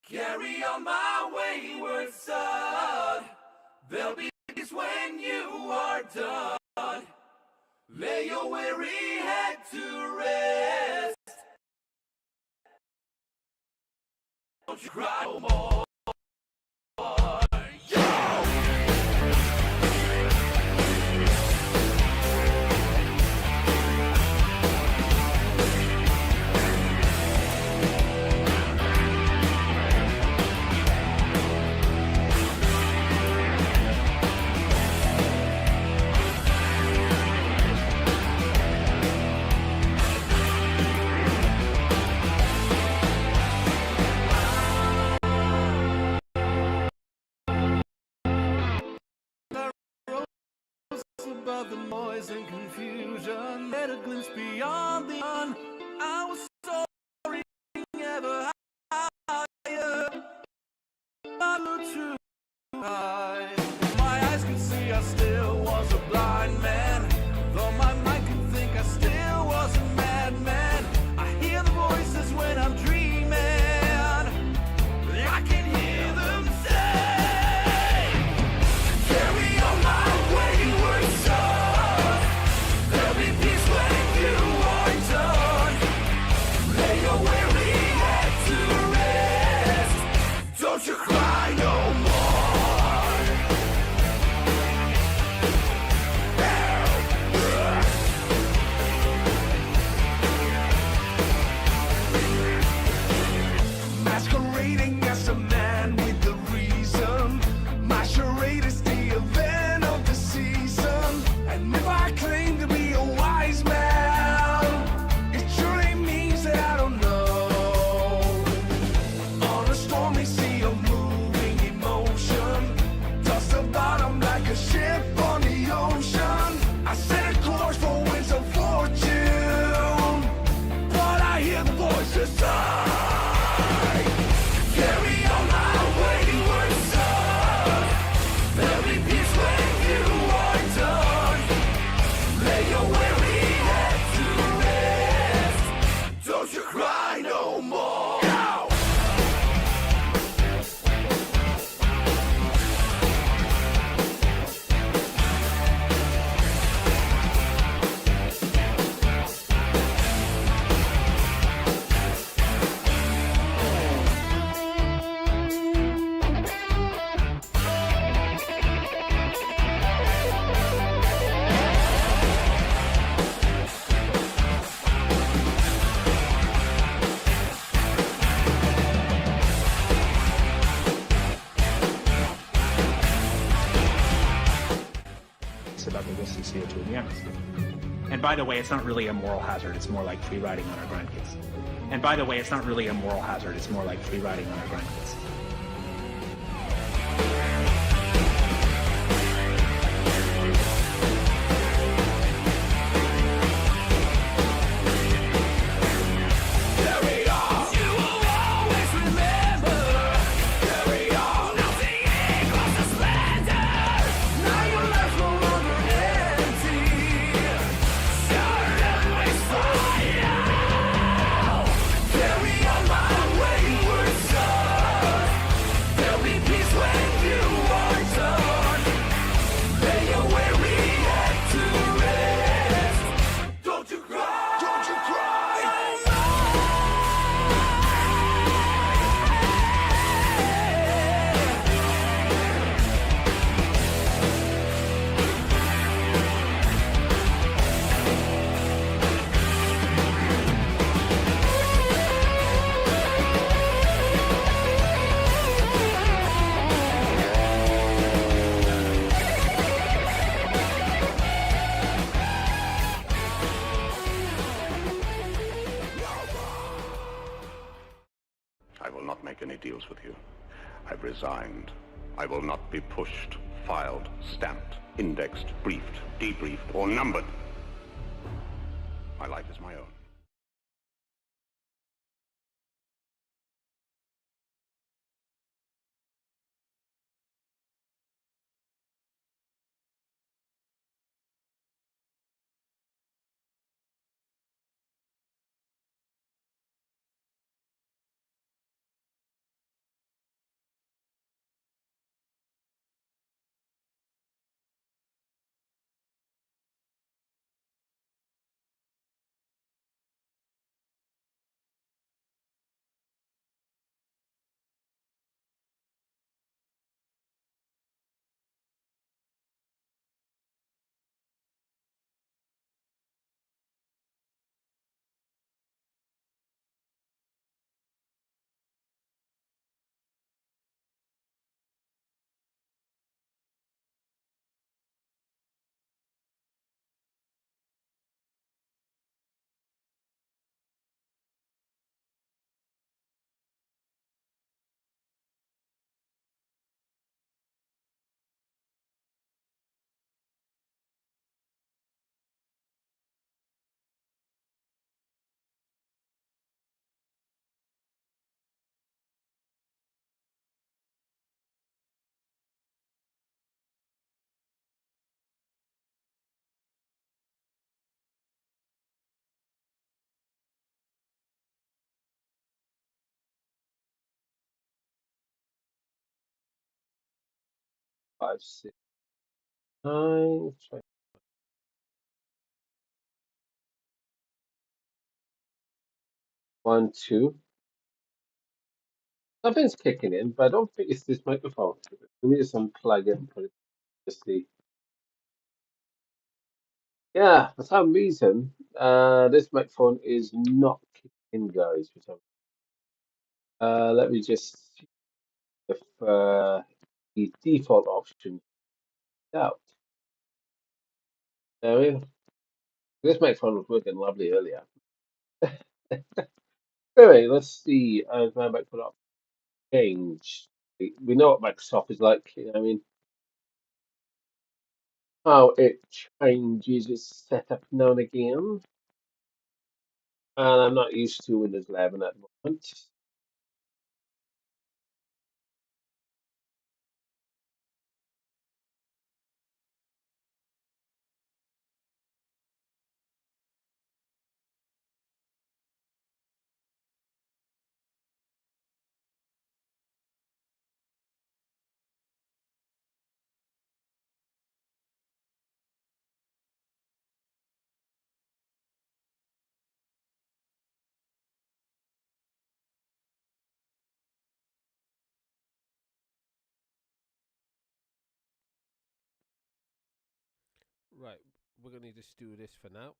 Carry on my wayward son. There'll be peace when you are done. Lay your weary head to rest. Don't you cry no more. Above the noise and confusion, at a glimpse beyond the un. I was soaring ever higher, but too high. My eyes could see I still was a blind man, though my mind could think I still was a madman. I hear the voices when I'm dreaming. I can hear them say, carry on my wayward son. There'll be peace when you are done. Lay your weary head to rest. Don't you cry no more. Masquerading as a man with the reason. My charade is the event of the season. And if I claim to be a wise man, it surely means that I don't know. On a stormy sea of moving emotion, toss the bottom like a ship on the ocean. I set a course for winds of fortune, but I hear the voices sigh. Carry on my wayward son. There'll be peace when you are done. Lay your weary head to rest. Don't you cry no more. About the risks of CO2 in the atmosphere. And by the way, it's not really a moral hazard, it's more like free riding on our grandkids. And by the way, it's not really a moral hazard, it's more like free riding on our grandkids. I will not make any deals with you. I've resigned. I will not be pushed, filed, stamped, indexed, briefed, debriefed, or numbered. My life is my own. 5, 6, 9. Let's try 1, 2. Nothing's kicking in, but I don't think it's this microphone. Let me just unplug it and put it to see. Yeah, for some reason, this microphone is not kicking in, guys. Let me just see if the default option is out. There we go. This microphone was working lovely earlier. Anyway, let's see. My microphone up changed. We know what Microsoft is like. You know what I mean, how it changes its setup now and again. And I'm not used to Windows 11 at the moment. Right, we're gonna just do this for now.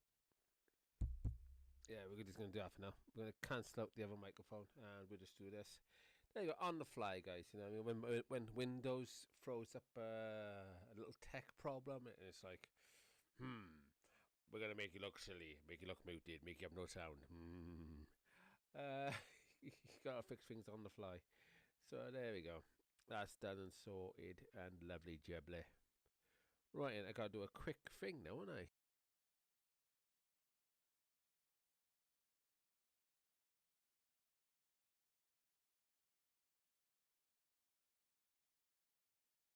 Yeah, we're just gonna do that for now. We're gonna cancel out the other microphone and we'll just do this. There you go, on the fly, guys. You know, what I mean, when Windows throws up a little tech problem, it's like, we're gonna make you look silly, make you look muted, make you have no sound. You gotta fix things on the fly. So there we go. That's done and sorted and lovely jubbly. Right, and I gotta do a quick thing now, don't I?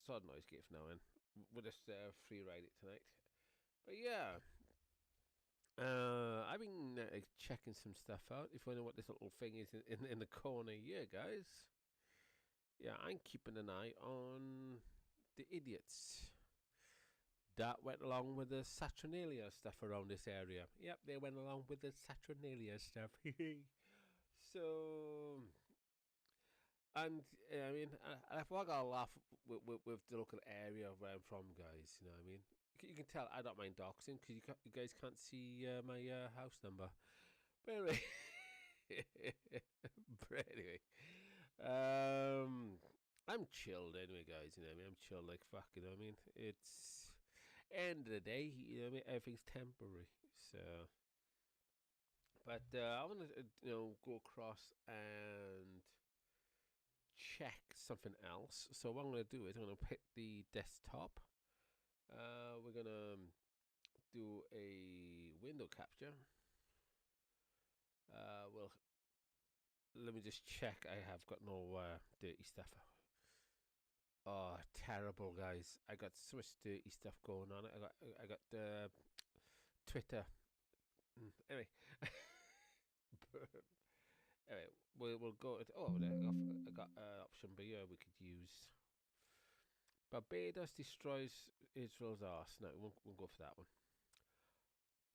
Sod noise gate now, and we'll just free ride it tonight. But yeah, I've been checking some stuff out. If you know what this little thing is in the corner here, guys. Yeah, I'm keeping an eye on the idiots that went along with the Saturnalia stuff around this area. Yep, they went along with the Saturnalia stuff. So, and I mean, I've got to laugh with the local area where I'm from, guys. You know what I mean? You can tell I don't mind doxing because you guys can't see my house number. But anyway, but anyway, I'm chilled anyway, guys. You know what I mean? I'm chilled like fuck. You know what I mean? It's end of the day. You know what I mean? Everything's temporary. So, but I want to go across and check something else. So what I'm going to do is I'm going to pick the desktop. We're going to do a window capture. Well, let me just check. I have got no dirty stuff. Oh, terrible, guys! I got so much dirty stuff going on. I got Twitter. Anyway, anyway, we'll go. Oh, I got option B. We could use. Barbados destroys Israel's arse. No, we'll go for that one.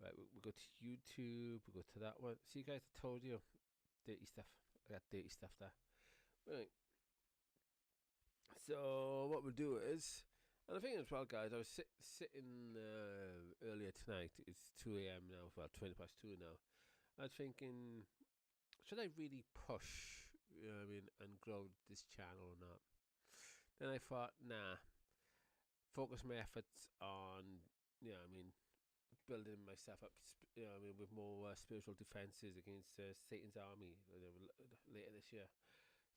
Right, we'll go to YouTube. We'll go to that one. See, guys, I told you, dirty stuff. I got dirty stuff there. Right. So what we'll do is, and I think as well, guys, I was sitting earlier tonight. It's 2 a.m. now. Well, 20 past 2 now. I was thinking, should I really push, you know what I mean, and grow this channel or not? Then I thought, nah. Focus my efforts on, you know, what I mean, building myself up, you know, what I mean, with more spiritual defenses against Satan's army later this year.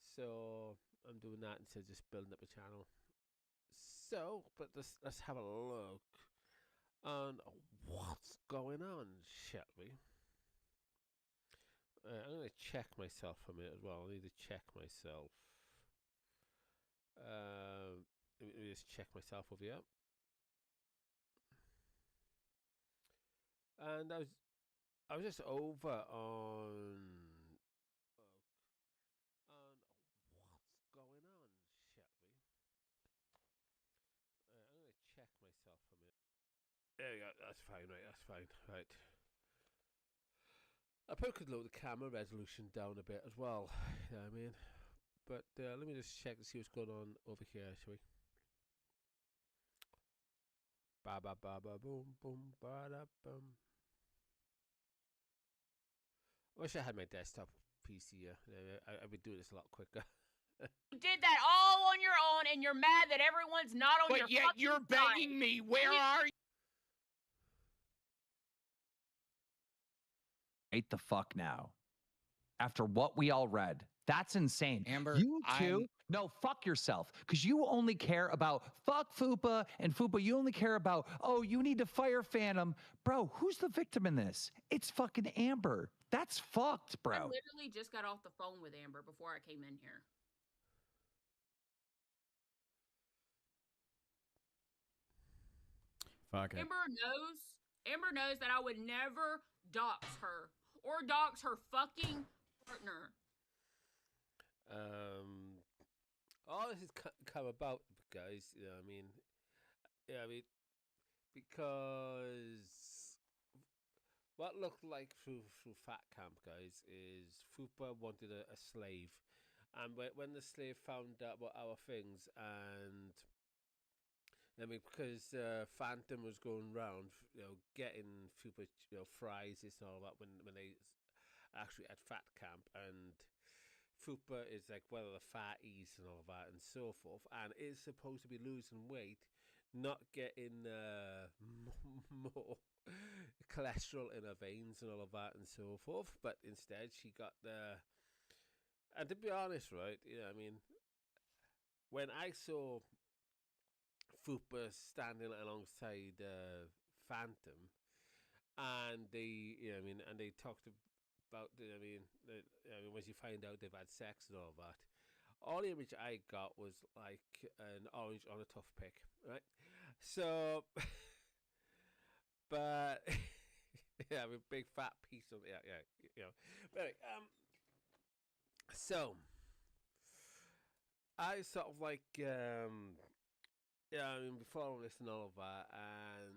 So I'm doing that instead of just building up a channel. So, but let's have a look on what's going on, shall we? I'm going to check myself for a minute as well. I need to check myself. Let me just check myself over here. And I was just over on what's going on, shall we? that's fine, right? That's fine, right. I probably could lower the camera resolution down a bit as well. You know what I mean? But let me just check to see what's going on over here, shall we? Ba ba ba ba boom boom ba da bum. I wish I had my desktop PC here. I would do this a lot quicker. You did that all on your own, and you're mad that everyone's not on your But yet fucking you're side. begging me. Where are you? Right the fuck now. After what we all read. That's insane. Amber, you too? No, fuck yourself. Because you only care about fuck Fupa, and Fupa, you only care about, oh, you need to fire Phantom. Bro, who's the victim in this? It's fucking Amber. That's fucked, bro. I literally just got off the phone with Amber before I came in here. Fuck it. Amber knows that I would never dox her or dox her fucking partner. All this has come about, guys. You know, I mean, yeah, I mean, because what looked like through Fat Camp, guys, is Fupa wanted a slave, and when the slave found out about our things, and I mean, because Phantom was going around, you know, getting Fupa, you know, fries and all that when they actually at Fat Camp, and Fupa is like one of the fatties and all that and so forth, and is supposed to be losing weight, not getting more cholesterol in her veins and all of that and so forth, but instead she got the. And to be honest, right, you know, I mean, when I saw Fupa standing alongside Phantom, and they, you know, I mean, and they talked about, I mean, once you find out they've had sex and all that, all the image I got was like an orange on a toothpick, right? So, but yeah, with a big fat piece of you know. But anyway, so I sort of like yeah, I mean, before all this and all of that, and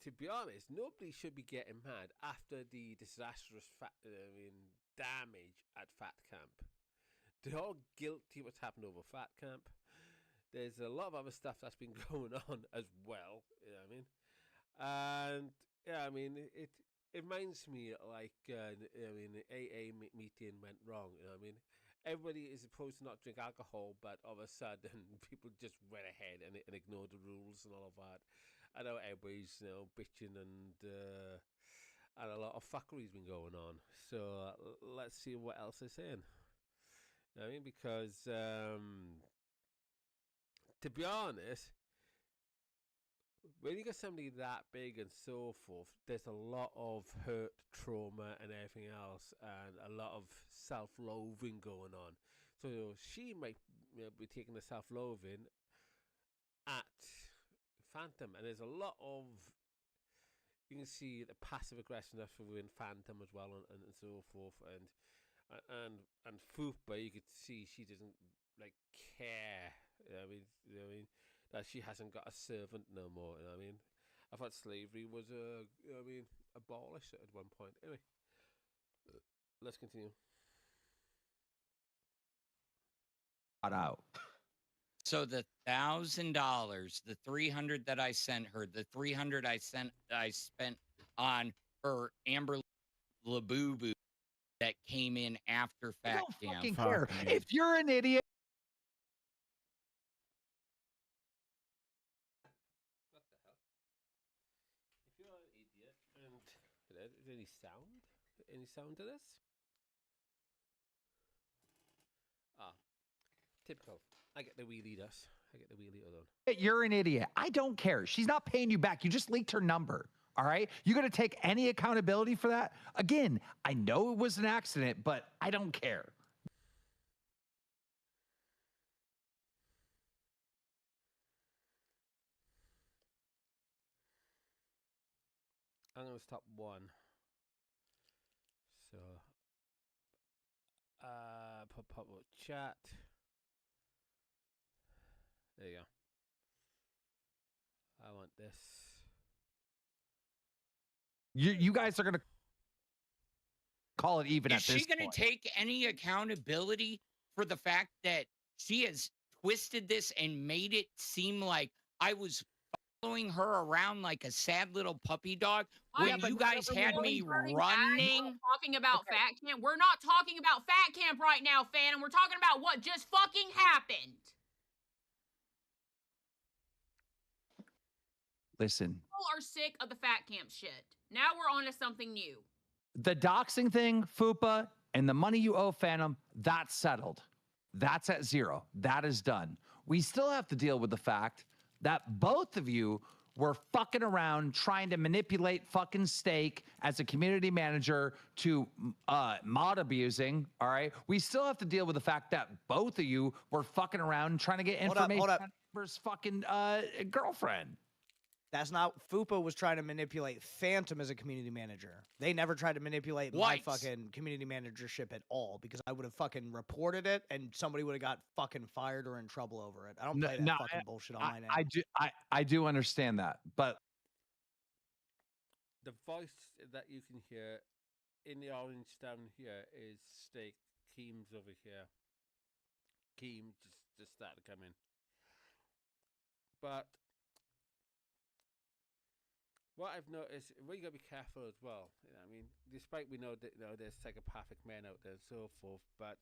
to be honest, nobody should be getting mad after the disastrous damage at Fat Camp. They're all guilty of what's happened over Fat Camp. There's a lot of other stuff that's been going on as well, you know what I mean? And yeah, I mean, it reminds me like, I mean, the AA meeting went wrong, you know what I mean? Everybody is supposed to not drink alcohol, but all of a sudden people just went ahead and ignored the rules and all of that. I know everybody's, you know, bitching and a lot of fuckery's been going on. So let's see what else they're saying. You know what I mean? Because to be honest, when you got somebody that big and so forth, there's a lot of hurt, trauma, and everything else, and a lot of self-loathing going on. So she might, you know, be taking the self-loathing at Phantom, and there's a lot of, you can see the passive aggressiveness within Phantom as well, and so forth, and Fupa, you could see she doesn't like care. You know what I mean, that she hasn't got a servant no more. You know what I mean? I thought slavery was abolished at one point. Anyway, let's continue. Out. So the $1,000, the $300 that I sent her, the $300 I spent on her Amber Labubu that came in after Fat I don't Camp. fucking care. If you're an idiot. What the hell? If you're an idiot, and is there any sound? Any sound to this? Ah, typical. I get the wheelie dust. I get the wheelie alone. You're an idiot. I don't care. She's not paying you back. You just leaked her number. All right. You going to take any accountability for that? Again, I know it was an accident, but I don't care. I'm going to stop one. So, pop up chat. There you go. I want this. You guys are gonna call it even Is at this she going to point. take any accountability for the fact that she has twisted this and made it seem like I was following her around like a sad little puppy dog when you guys had me running? Talking about fat camp. We're not talking about fat camp right now, Phantom. We're talking about what just fucking happened. Listen, People are sick of the fat camp shit. Now we're on to something new. the doxing thing, Fupa, and the money you owe Phantom, that's settled. That's at zero. That is done. We still have to deal with the fact that both of you were fucking around trying to manipulate fucking Steak as a community manager to mod abusing, all right? We still have to deal with the fact that both of you were fucking around trying to get information on Amber's fucking girlfriend. That's not, Fupa was trying to manipulate Phantom as a community manager. They never tried to manipulate my fucking community managership at all, because I would have fucking reported it and somebody would have got fucking fired or in trouble over it. I don't play that fucking bullshit on my name. I do understand that, but the voice that you can hear in the orange down here is Steak. Keem's over here. Keem just started to come in. But what I've noticed, we got to be careful as well. You know, I mean, despite we know that there's psychopathic men out there and so forth, but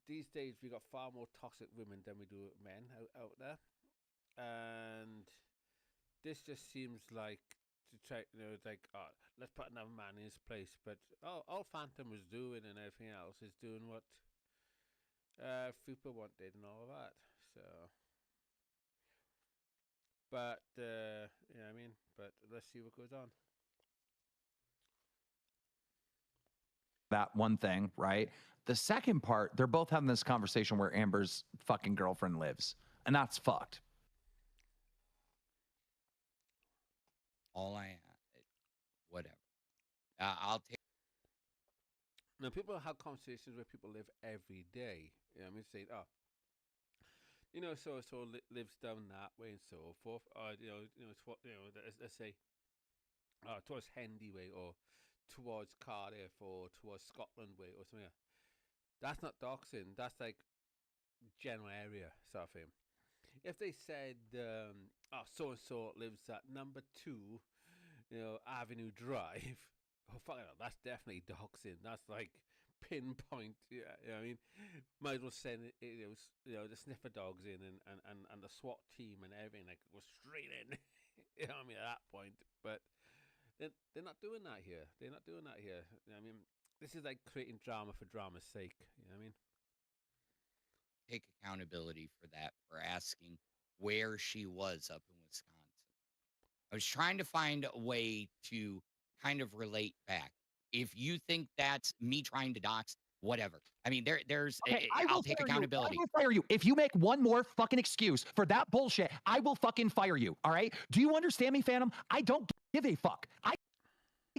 these days we got far more toxic women than we do men out there, and this just seems like to try, it's like, oh, let's put another man in his place. But all Phantom was doing and everything else is doing what Fupa wanted and all of that. So. But, yeah, I mean, but let's see what goes on. That one thing, right? The second part, they're both having this conversation where Amber's fucking girlfriend lives, and that's fucked. All I whatever. I'll take. Now, people have conversations where people live every day. You know, I mean, saying, oh, so lives down that way and so forth. Or let's say, towards Hendy way, or towards Cardiff, or towards Scotland way, or something. That's not doxing. That's like general area sort of thing. If they said, so and so lives at number 2, Avenue Drive. Oh fuck it, that's definitely doxing. That's like pinpoint. Yeah, you know what I mean, might as well send the sniffer dogs in and the SWAT team and everything, like go straight in. You know what I mean, at that point. But they're not doing that here. They're not doing that here. You know what I mean, this is like creating drama for drama's sake. You know what I mean? Take accountability for that, for asking where she was up in Wisconsin. I was trying to find a way to kind of relate back. If you think that's me trying to dox, whatever. I mean, there's. Okay, I'll take accountability. I will fire you. If you make one more fucking excuse for that bullshit, I will fucking fire you. All right? Do you understand me, Phantom? I don't give a fuck. I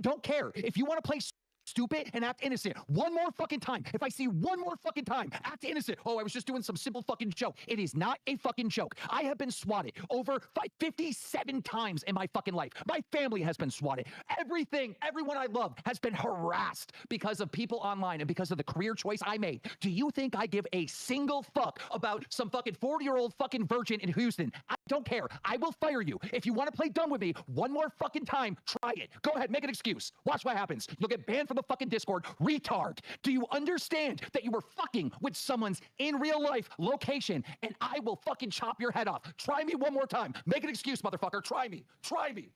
don't care. If you want to play stupid and act innocent one more fucking time, if I see one more fucking time, act innocent. Oh, I was just doing some simple fucking joke. It is not a fucking joke. I have been swatted over 57 times in my fucking life. My family has been swatted. Everyone I love has been harassed because of people online and because of the career choice I made. Do you think I give a single fuck about some fucking 40-year-old fucking virgin in Houston? I don't care. I will fire you. If you want to play dumb with me one more fucking time, try it. Go ahead, make an excuse. Watch what happens. You'll get banned from the fucking Discord. Retard. Do you understand that you were fucking with someone's in real life location, and I will fucking chop your head off? Try me one more time. Make an excuse, motherfucker. Try me. Try me.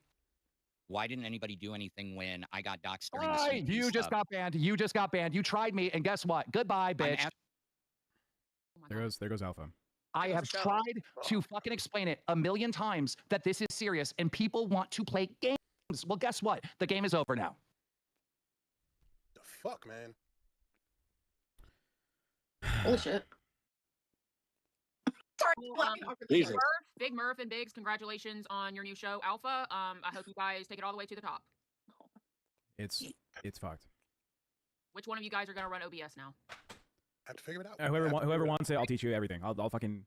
Why didn't anybody do anything when I got doxxed during the Right. You just got banned. You just got banned. You tried me, and guess what? Goodbye, bitch. There goes Alpha. I have tried to fucking explain it a million times that this is serious, and people want to play games. Well, guess what? The game is over now. The fuck, man? Bullshit. Big Murph and Biggs, congratulations on your new show, Alpha. I hope you guys take it all the way to the top. It's fucked. Which one of you guys are gonna run OBS now? I have to figure it out. Whoever wants it, I'll teach you everything. I'll fucking.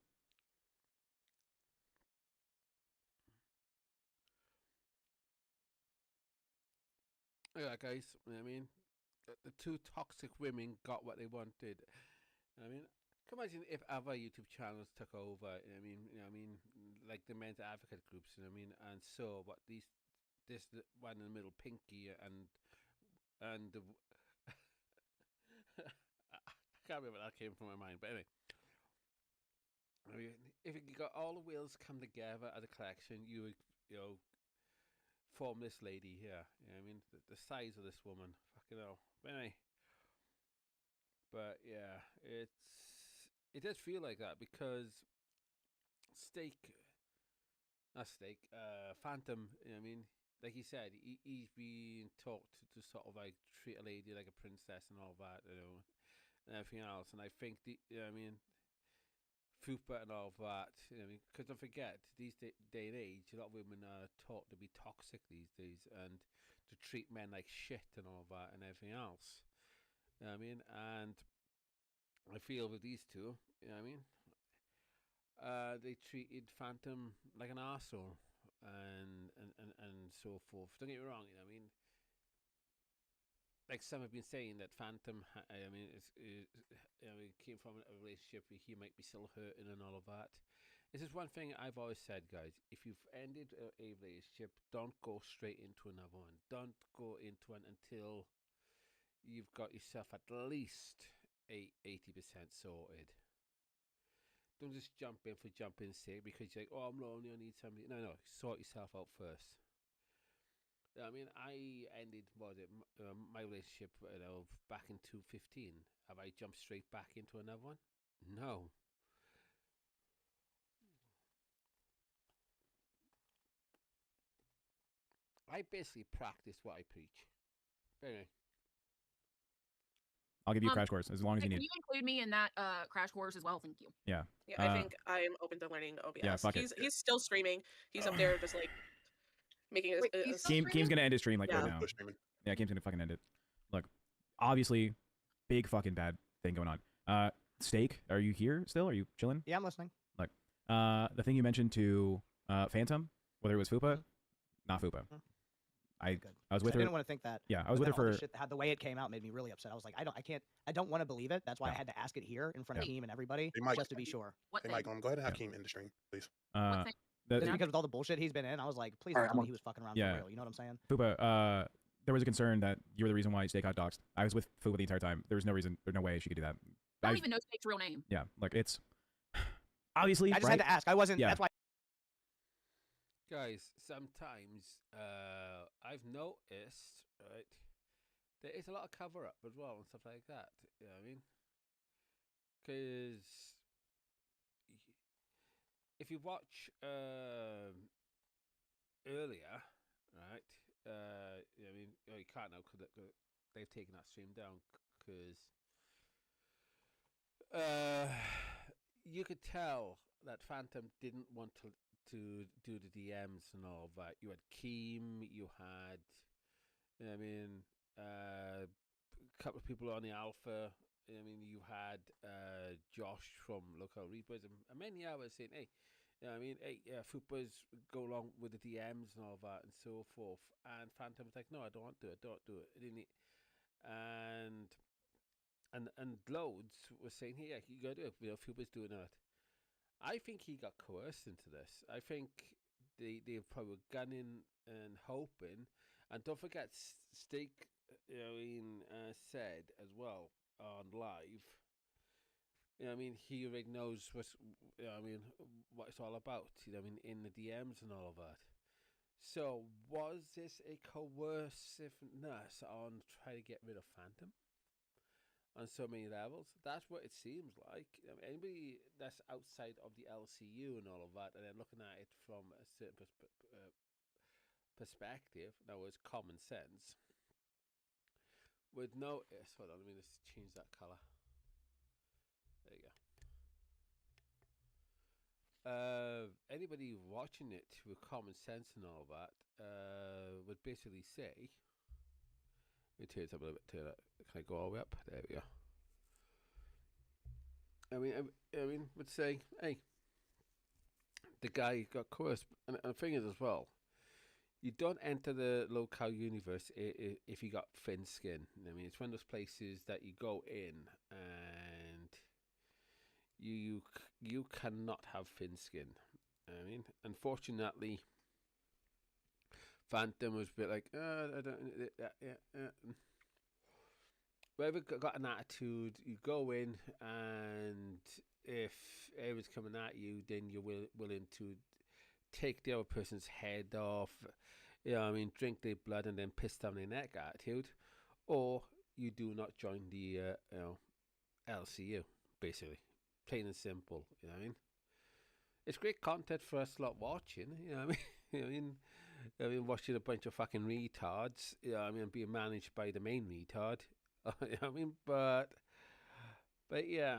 Yeah, guys. I mean, the two toxic women got what they wanted. I mean, can you imagine if other YouTube channels took over? I mean, like the men's advocate groups. You know what I mean, and so what this the one in the middle, Pinky, and the I can't remember where that came from my mind, but anyway. I mean, if you got all the wheels come together as a collection, you would, form this lady here. You know what I mean? The size of this woman, fucking hell. But anyway, but yeah, it does feel like that because Phantom. You know what I mean? Like he said, he's been taught to sort of like treat a lady like a princess and all that, and everything else. And I think you know what I mean, Fupa and all that. You know what I mean? Because don't forget, these day and age, a lot of women are taught to be toxic these days and to treat men like shit and all that and everything else. You know what I mean? And I feel with these two, you know what I mean? They treated Phantom like an arsehole and so forth. Don't get me wrong, you know what I mean? Like some have been saying that Phantom, came from a relationship where he might be still hurting and all of that. This is one thing I've always said, guys. If you've ended a relationship, don't go straight into another one. Don't go into one until you've got yourself at least 80% sorted. Don't just jump in for jumping's sake because you're like, oh, I'm lonely, I need somebody. No, sort yourself out first. I mean, I ended my relationship back in 2015. Have I jumped straight back into another one? No. I basically practice what I preach. But anyway. I'll give you a crash course as long as you Can need. you include me in that crash course as well? Thank you. Yeah. Yeah, I think I'm open to learning OBS. Yeah, fuck it. He's still streaming. He's up there just like making his. Keem's gonna end his stream like Yeah. right now. Yeah, Keem's gonna fucking end it. Look, obviously, big fucking bad thing going on. Steak, are you here still? Are you chilling? Yeah, I'm listening. Look, the thing you mentioned to Phantom, whether it was Fupa, not Fupa. I was with her. I didn't want to think that. Yeah, I was with her for. The way it came out made me really upset. I was like, I don't want to believe it. That's why I had to ask it here in front of Keem and everybody, just to be sure. Hey, Mike, go ahead and have Keem in the stream, please. Just because with all the bullshit he's been in, I was like, please don't tell me he was fucking around for real. You know what I'm saying? Fupa, there was a concern that you were the reason why Steak got doxxed. I was with Fupa the entire time. There was no reason, there's no way she could do that. I don't even know Steak's real name. Yeah, like it's obviously. I just had to ask. I wasn't. Yeah. That's why. Guys, sometimes I've noticed, right, there is a lot of cover up as well and stuff like that. You know what I mean? Because if you watch earlier, right, you know what I mean? Oh, you can't now because they've taken that stream down because you could tell that Phantom didn't want to do the DMs and all that. You had Keem, you had, you know what I mean, a couple of people on the Alpha. You know what I mean, you had Josh from Local Reapers and many others saying, hey, you know what I mean, hey, Fupas go along with the DMs and all that and so forth. And Phantom was like, no, I don't want to do it, don't do it. And loads were saying, hey, yeah, you gotta do it. You know, Fupas doing that. I think he got coerced into this. I think they probably were gunning and hoping. And don't forget, Steak, you know what I mean, said as well on live. You know what I mean? He already knows what's, you know what I mean, what it's all about. You know what I mean? In the DMs and all of that. So was this a coerciveness on trying to get rid of Phantom? On so many levels, that's what it seems like. I mean, anybody that's outside of the LCU and all of that, and then looking at it from a certain perspective, now it's common sense, would notice. Hold on, let me just change that color. There you go. Anybody watching it with common sense and all that would basically say. Let me turn it up a little bit. Can I go all the way up? There we go. I mean, would say, hey, the guy got coerced, and the thing is as well, you don't enter the low-cow universe if you got thin skin. I mean, it's one of those places that you go in and you cannot have thin skin. I mean, unfortunately, Phantom was a bit like, I don't, whoever got an attitude, you go in, and if everyone's coming at you, then you're willing to take the other person's head off, drink their blood and then piss down their neck attitude, or you do not join the LCU, basically, plain and simple. You know what I mean? It's great content for us lot watching. You know what I mean? Watching a bunch of fucking retards. Being managed by the main retard. You know what I mean? But yeah.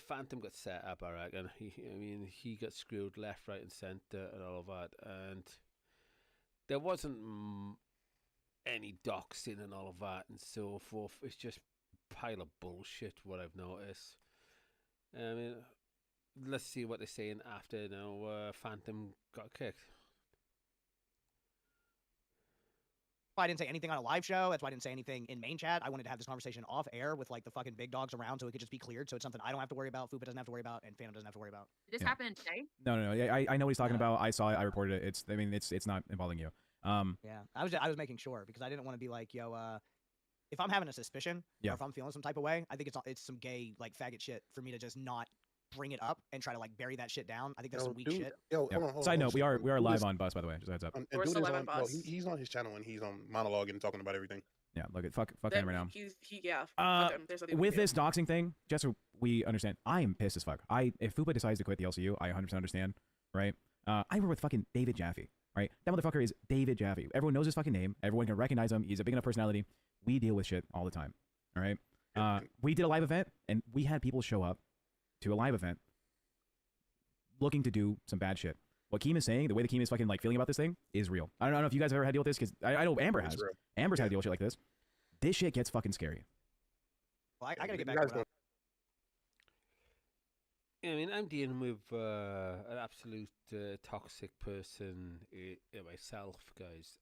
Phantom got set up, I reckon. He got screwed left, right, and centre, and all of that. And there wasn't any doxing and all of that, and so forth. It's just a pile of bullshit. What I've noticed. Let's see what they're saying after Phantom got kicked. I didn't say anything on a live show. That's why I didn't say anything in main chat. I wanted to have this conversation off air with like the fucking big dogs around, so it could just be cleared. So it's something I don't have to worry about, Fupa doesn't have to worry about, and Phantom doesn't have to worry about. Did this happen today? No. Yeah, I know what he's talking about. I saw it. I reported it. It's not involving you. Yeah, I was making sure because I didn't want to be like, yo, if I'm having a suspicion or if I'm feeling some type of way, I think it's some gay like faggot shit for me to just not bring it up and try to like bury that shit down. I think that's some weak shit. Hold on, Side note, we are live on Bus, by the way. Just a heads up. We're still live on Bus. He's on his channel and he's on monologuing and talking about everything. Yeah, look at fuck him right now. Fuck him. There's nothing we With can do. this doxing thing, just so we understand, I am pissed as fuck. If Fupa decides to quit the LCU, I 100% understand, right? I work with fucking David Jaffe, right? That motherfucker is David Jaffe. Everyone knows his fucking name. Everyone can recognize him. He's a big enough personality. We deal with shit all the time, all right? We did a live event, and we had people show up to a live event looking to do some bad shit. What Keem is saying, the way that Keem is fucking like feeling about this thing is real. I don't know if you guys have ever had to deal with this, because I know Amber has. Amber's had to deal with shit like this. This shit gets fucking scary. Well, I gotta get back to that. I'm dealing with an absolute toxic person myself, guys.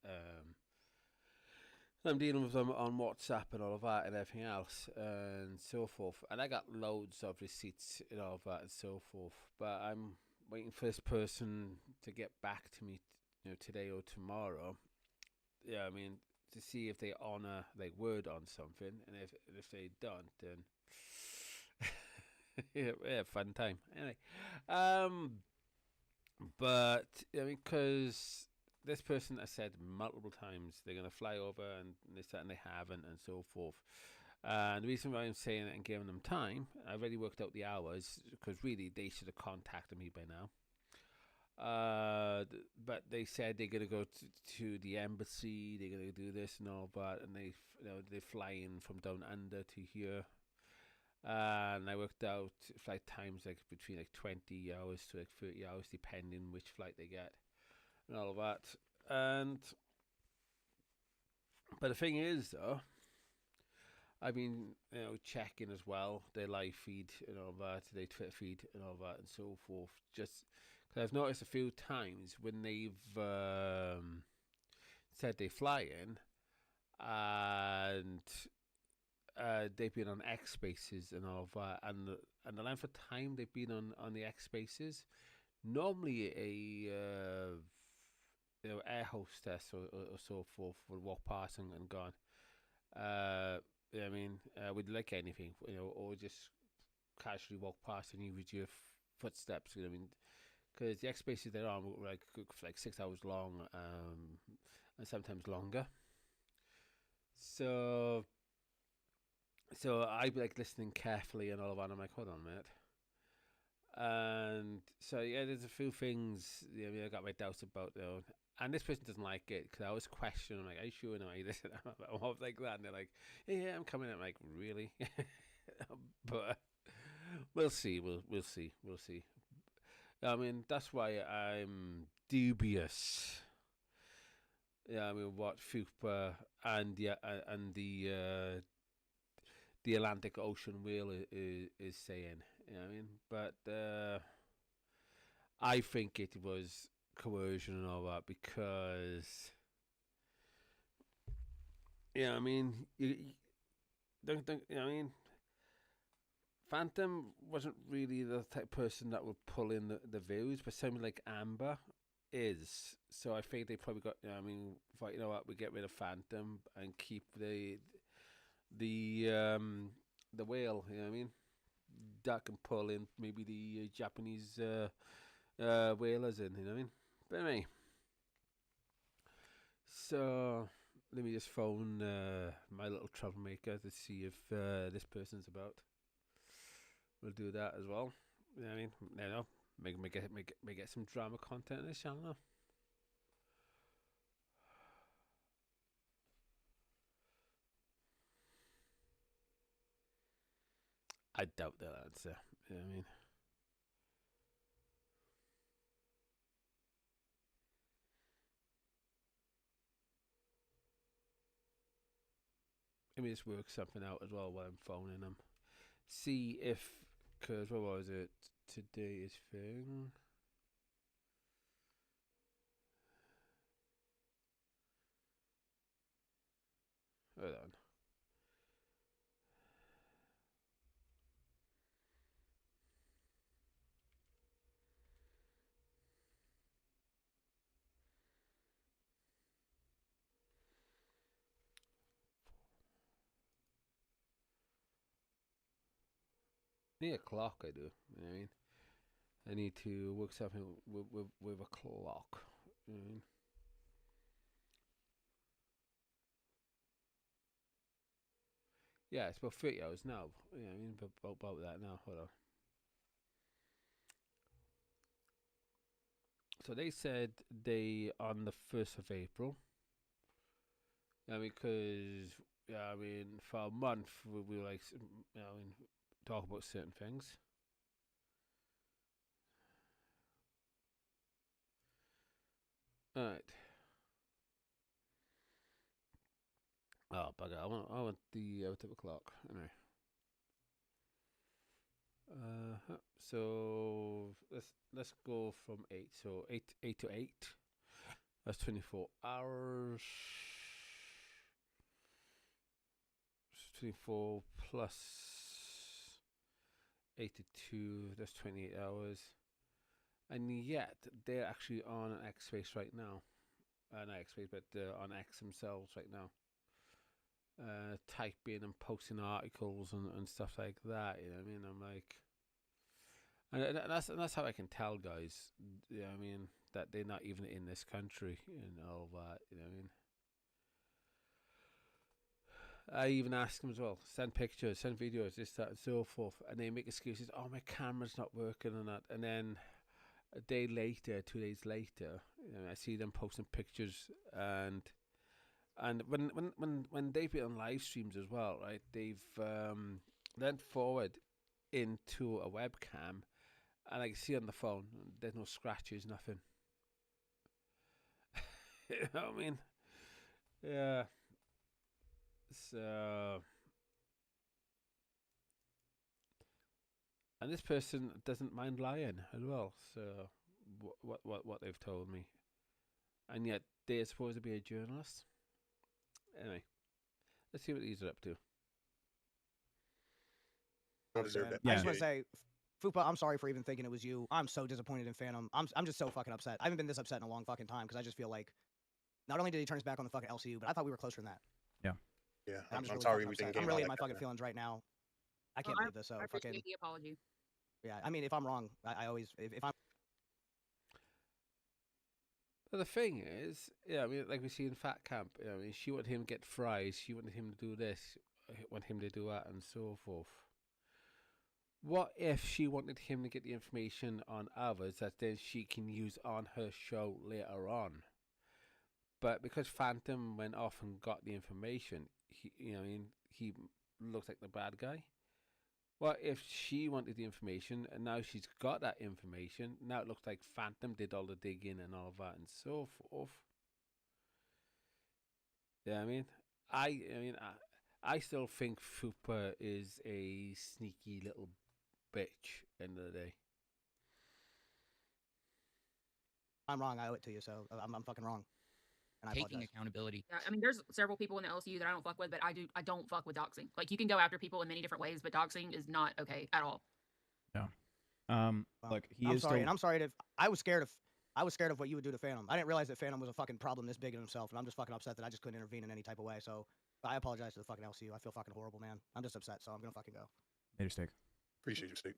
I'm dealing with them on WhatsApp and all of that and everything else and so forth. And I got loads of receipts and all of that and so forth. But I'm waiting for this person to get back to me, today or tomorrow. Yeah, to see if they honor their word on something, and if they don't, then yeah, fun time. Anyway, but because this person has said multiple times they're gonna fly over, and they certainly haven't, and so forth. And the reason why I'm saying it and giving them time, I've already worked out the hours, because really they should have contacted me by now. But they said they're gonna go to the embassy. They're gonna do this and all that, and they're flying from down under to here. And I worked out flight times like between like 20 hours to like 30 hours, depending which flight they get, and all of that. But the thing is, though, I've been checking as well their live feed and all that, their Twitter feed and all that, and so forth. Just because I've noticed a few times when they've said they're flying, and they've been on X Spaces and all of that, and the length of time they've been on the X Spaces, normally a air hostess or so forth would walk past and gone. Would you like anything, or just casually walk past and you with your footsteps. Because the X Spaces they're on were like 6 hours long, and sometimes longer. So I'd be like listening carefully and all of that. I'm like, hold on a minute. And so yeah, there's a few things I got my doubts about though. And this person doesn't like it because I always question. I'm like, are you sure? No, you listen. I'm like that, and they're like, yeah, I'm coming. I'm like, really? But we'll see. We'll see. That's why I'm dubious. Yeah, what Fupa and the Atlantic Ocean whale is saying. But I think it was coercion and all that because, yeah, I mean, you don't think, I mean, Phantom wasn't really the type of person that would pull in the views, but someone like Amber is. So I think they probably got, I mean, thought, you know what, we get rid of Phantom and keep the whale, you know what I mean? That can pull in maybe the Japanese whalers in, you know what I mean? But anyway, so let me just phone my little troublemaker to see if this person's about. We'll do that as well. You know what I mean? You know, make get some drama content on this channel now. I doubt they'll answer. You know what I mean? Let me just work something out as well while I'm phoning them. See if, because what was it? Today's thing. Hold on. Need a clock, I do. You know what I mean? I need to work something with a clock. You know what I mean? Yeah, it's about 30 hours now. You know what I mean? About that now. Hold on. So they said they on the 1st of April. Yeah, because yeah, I mean for a month we were like, you know, I mean, talk about certain things. All right. Oh bugger! I want the out of clock. Anyway. So let's go from 8. So 8 to 8. That's 24 hours. 24 plus 82. That's 28 hours. And yet they're actually on X Space right now. Not X Space, but on X themselves right now. Typing and posting articles and stuff like that. You know what I mean? I'm like, and that's how I can tell guys. You know what I mean? That they're not even in this country and all that. You know what I mean? I even ask them as well, send pictures, send videos, this, that, and so forth, and they make excuses. Oh, my camera's not working and that, and then a day later, 2 days later, you know, I see them posting pictures, and when they've been on live streams as well, right? They've leant forward into a webcam, and I can see on the phone, there's no scratches, nothing. You know what I mean? Yeah. So, and this person doesn't mind lying as well. So, what they've told me, and yet they're supposed to be a journalist. Anyway, let's see what these are up to. Don't deserve that. I just want to say, Fupa, I'm sorry for even thinking it was you. I'm so disappointed in Phantom. I'm just so fucking upset. I haven't been this upset in a long fucking time because I just feel like not only did he turn his back on the fucking LCU, but I thought we were closer than that. Yeah. Yeah. I'm I'm sorry we didn't get I'm really in my that fucking kinda- feelings right now. I can't believe this. So I fucking appreciate the apology. yeah. I mean, if I'm wrong, I always if I'm. But the thing is, yeah, I mean, like we see in Fat Camp, you know, I mean, she wanted him to get fries, she wanted him to do this, want him to do that, and so forth. What if she wanted him to get the information on others that then she can use on her show later on? But because Phantom went off and got the information, he, you know, I mean, he looks like the bad guy. What if she wanted the information and now she's got that information? Now it looks like Phantom did all the digging and all that and so forth. Yeah, I mean, I still think Fupa is a sneaky little bitch. End of the day. I'm wrong. I owe it to you, so I'm fucking wrong. And I Taking apologize. accountability. Yeah, I mean, there's several people in the LCU that I don't fuck with, but I don't fuck with doxing. Like, you can go after people in many different ways, but doxing is not okay at all. Yeah. Well, Look, he I'm is sorry, still. and I'm sorry if I was scared of what you would do to Phantom. I didn't realize that Phantom was a fucking problem this big in himself, and I'm just fucking upset that I just couldn't intervene in any type of way. So I apologize to the fucking LCU. I feel fucking horrible, man. I'm just upset, so I'm gonna fucking go. Made a mistake. Appreciate you, Steve.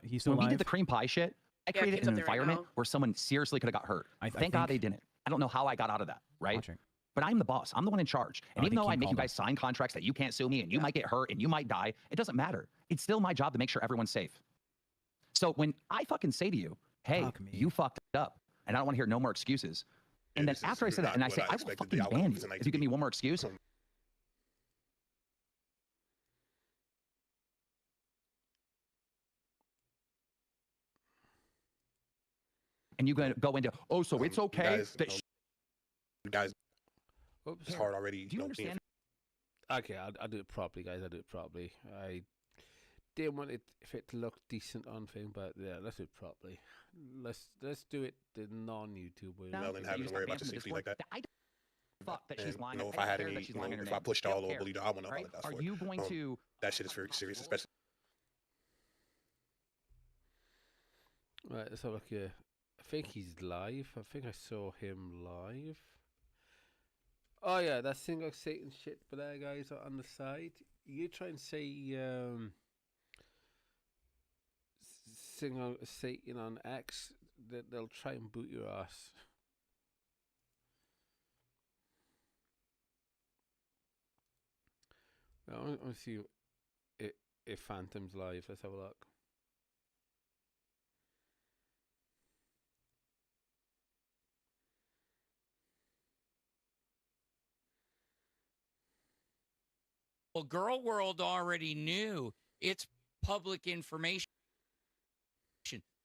He's still When we alive. did the cream pie shit, I Yeah, created Kim's an up there right environment now. where someone seriously could have got hurt. Thank God they think- didn't. I don't know how I got out of that, right? Watching. But I'm the boss. I'm the one in charge. And I even think though I Kim make you called him. guys sign contracts that you can't sue me and you might get hurt and you might die, it doesn't matter. It's still my job to make sure everyone's safe. So when I fucking say to you, hey, Fuck me. you fucked up, and I don't want to hear no more excuses. And then Yeah, this after I is say that, not and I what say, I I will expected fucking the outcome ban of you tonight if to you give be. me one more excuse. And you go into, oh, so it's okay guys, that guys, Oops. it's hard already. do you understand? Okay, I'll do it properly, guys. I'll do it properly. I didn't want it if it to look decent on thing, but yeah, let's do it properly. Let's do it the non-YouTube way. Well, then having to worry about your safety like that. I fuck that she's And, lying. you know, if I I don't had care any, that she's you know, lying in her if I name. pushed I don't all or care, bullied her, I want to right? apologize Are for it. you going to? That shit is very serious, especially. Right, let's have a look here. I think he's live. I think I saw him live. Oh yeah, that single Satan shit but there, guys, on the side. You try and say single Satan on X, that they'll try and boot your ass. Well, I want to see if Phantom's live. Let's have a look. Well, Girl World already knew. It's public information.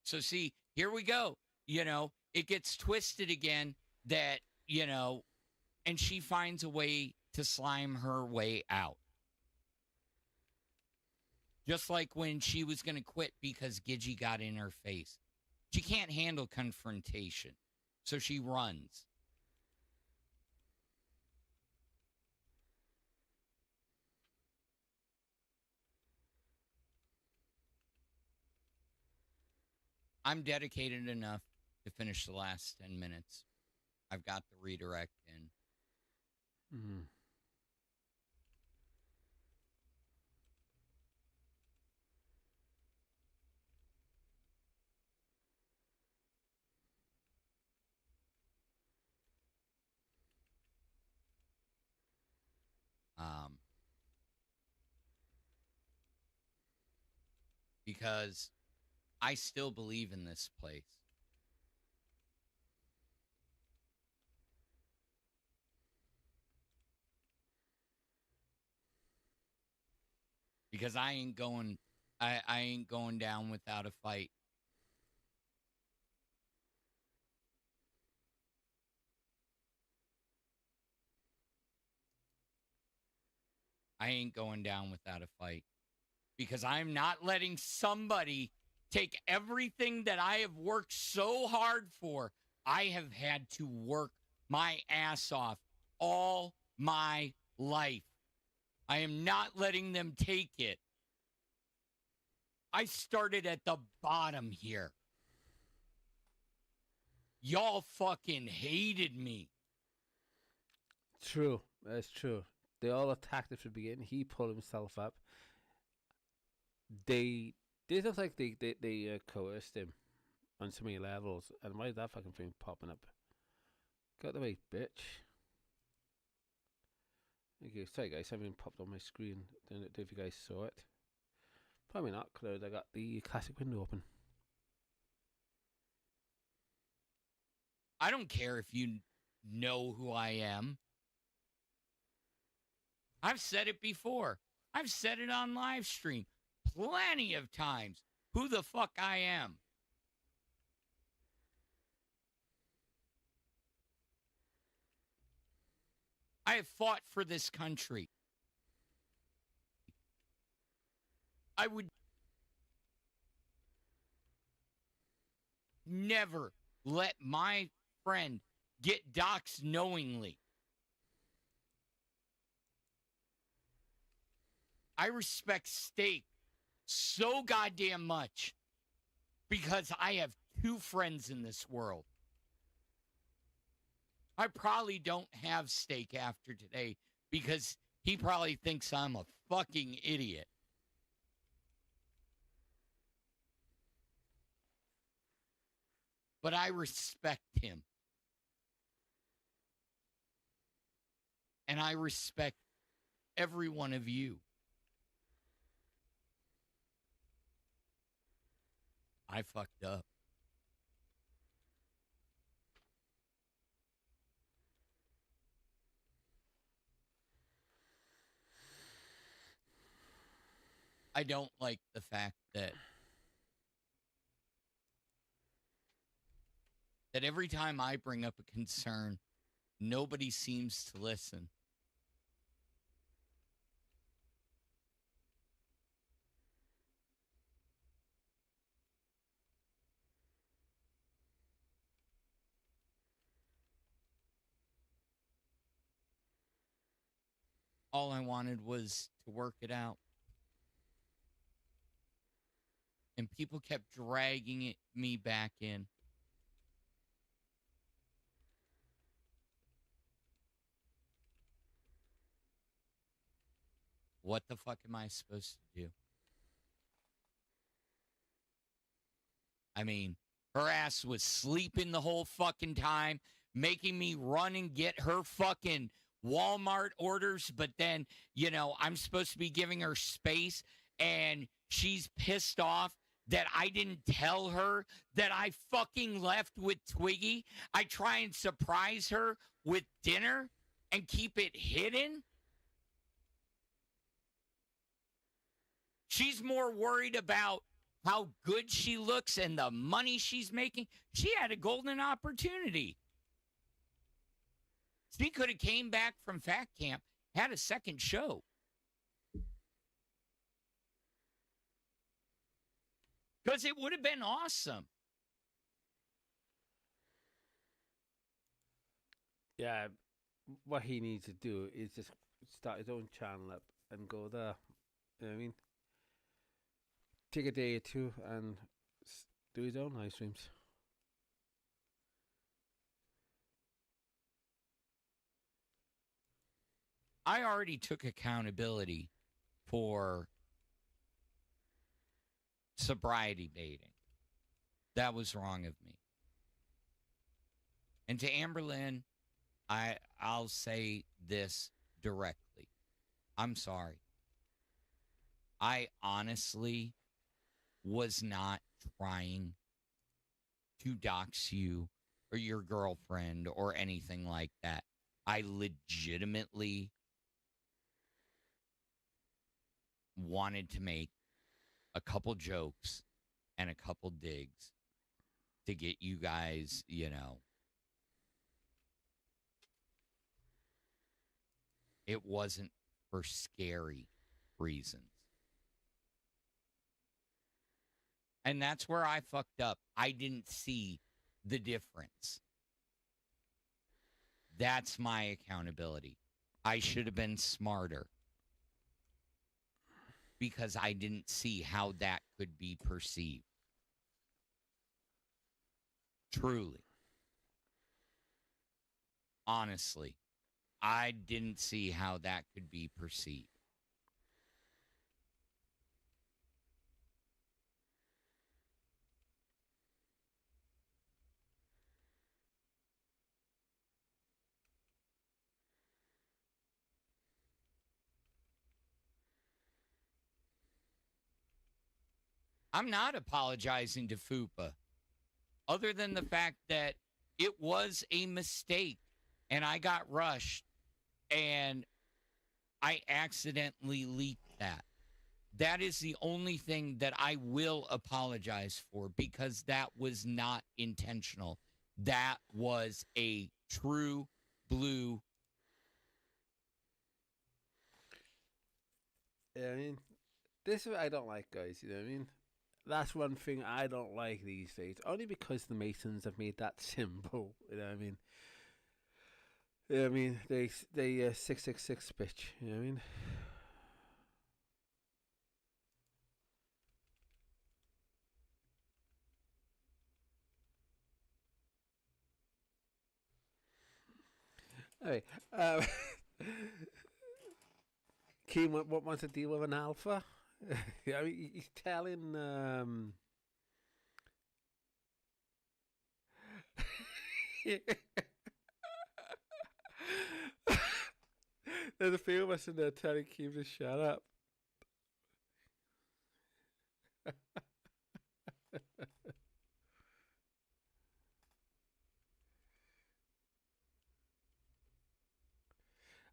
So see, here we go. You know, it gets twisted again that, you know, and she finds a way to slime her way out. Just like when she was going to quit because Gidgey got in her face. She can't handle confrontation. So she runs. I'm dedicated enough to finish the last 10 minutes. I've got the redirect in. Mm-hmm. Because I still believe in this place. Because I ain't going down without a fight. I ain't going down without a fight. Because I'm not letting somebody take everything that I have worked so hard for. I have had to work my ass off all my life. I am not letting them take it. I started at the bottom here. Y'all fucking hated me. True, that's true. They all attacked at the beginning. He pulled himself up. They look like they coerced him on so many levels. And why is that fucking thing popping up? Got the way, bitch. Okay, sorry guys, something popped on my screen. Don't know if you guys saw it. Probably not, because I got the classic window open. I don't care if you know who I am. I've said it before. I've said it on live stream plenty of times. Who the fuck I am. I have fought for this country. I would never let my friend get doxxed knowingly. I respect Steak so goddamn much because I have 2 friends in this world. I probably don't have Steak after today because he probably thinks I'm a fucking idiot. But I respect him. And I respect every one of you. I fucked up. I don't like the fact that every time I bring up a concern, nobody seems to listen. All I wanted was to work it out. And people kept dragging me back in. What the fuck am I supposed to do? I mean, her ass was sleeping the whole fucking time, making me run and get her fucking Walmart orders. But then, you know, I'm supposed to be giving her space, and she's pissed off that I didn't tell her that I fucking left with Twiggy. I try and surprise her with dinner and keep it hidden. She's more worried about how good she looks and the money she's making. She had a golden opportunity. She could have came back from Fat Camp, had a second show. Because it would have been awesome. Yeah, what he needs to do is just start his own channel up and go there. You know what I mean? Take a day or two and do his own live streams. I already took accountability for sobriety baiting. That was wrong of me. And to Amberlynn, I'll say this directly. I'm sorry. I honestly was not trying to dox you or your girlfriend or anything like that. I legitimately wanted to make a couple jokes and a couple digs to get you guys, you know. It wasn't for scary reasons. And that's where I fucked up. I didn't see the difference. That's my accountability. I should have been smarter because I didn't see how that could be perceived. Truly. Honestly, I didn't see how that could be perceived. I'm not apologizing to Fupa, other than the fact that it was a mistake and I got rushed and I accidentally leaked that. That is the only thing that I will apologize for because that was not intentional. That was a true blue. Yeah, I mean, this is what I don't like, guys. You know what I mean? That's one thing I don't like these days. Only because the Masons have made that symbol. You know what I mean? Yeah, I mean they 666 bitch. You know what I mean? Anyway, Keen what wants to deal with an alpha? I mean, he's telling. There's a few of us in there telling Keem to shut up.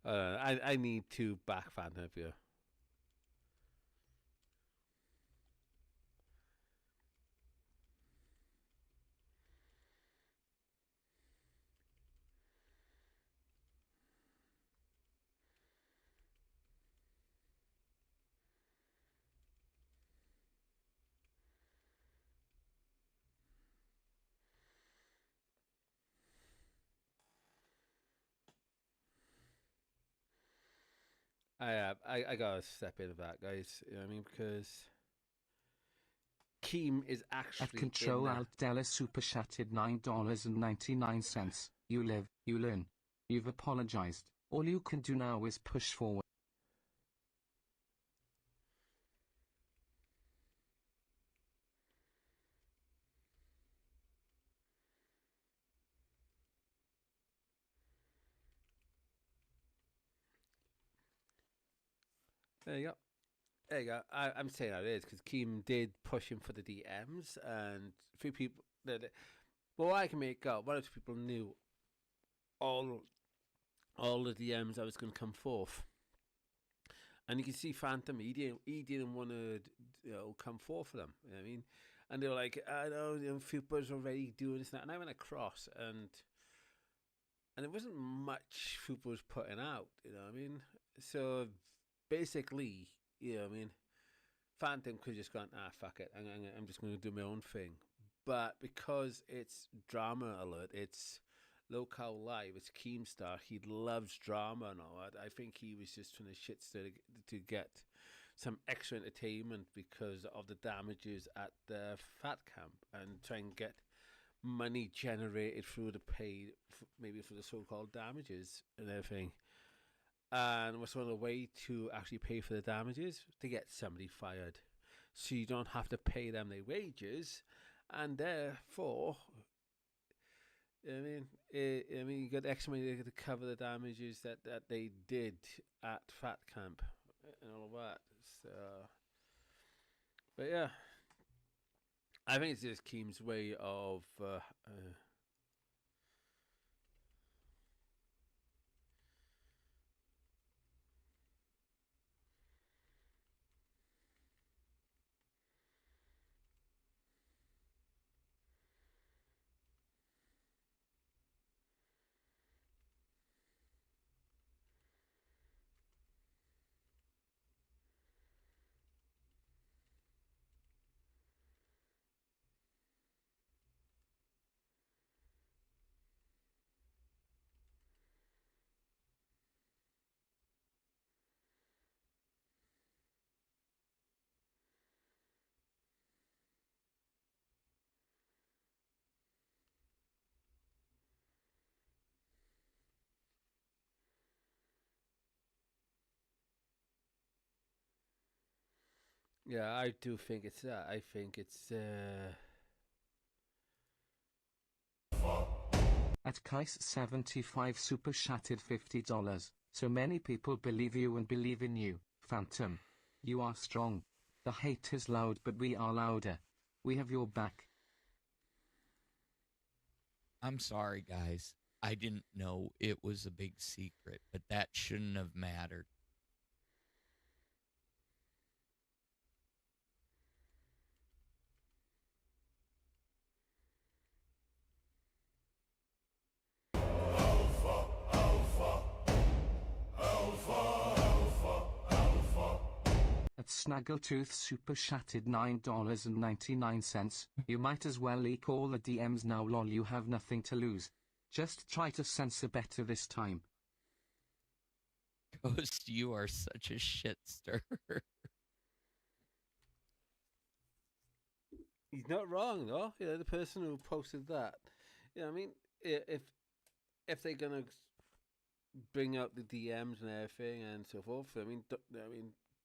I need to back fan of you. I gotta step into that, guys. You know what I mean? Because Keem is actually At Control Alt Della Super Chatted $9.99. You live, you learn. You've apologized. All you can do now is push forward. There you go. There you go. I'm saying how it is because Keem did push him for the DMs, and a few people. But what I can make out, one or two people knew all the DMs I was going to come forth, and you can see Phantom. He didn't want to, come forth for them. You know what I mean? And they were like, I know, Fupa's already doing this and that. And I went across, and it wasn't much Fupa was putting out. You know what I mean? So basically, you know what I mean, Phantom could just gone, fuck it, I'm just going to do my own thing. But because it's drama alert, it's Local Live, it's Keemstar, he loves drama and all that. I think he was just trying to shitstir to get some extra entertainment because of the damages at the Fat Camp, and try and get money generated through the pay, maybe for the so-called damages and everything. And what's one of the way to actually pay for the damages? To get somebody fired. So you don't have to pay them their wages, and therefore, you got extra money to cover the damages that they did at Fat Camp and all of that. So, but yeah, I think it's just Keem's way of yeah, I do think it's that. I think it's At Kais75 Super Chatted $50. So many people believe you and believe in you, Phantom. You are strong. The hate is loud, but we are louder. We have your back. I'm sorry, guys. I didn't know it was a big secret, but that shouldn't have mattered. At Snaggletooth super chatted $9.99. You might as well leak all the DMs now, lol. You have nothing to lose. Just try to censor better this time. Ghost, you are such a shit stirrer. He's not wrong, though. You know, the person who posted that. You know, I mean, if they're gonna bring out the DMs and everything and so forth, I mean,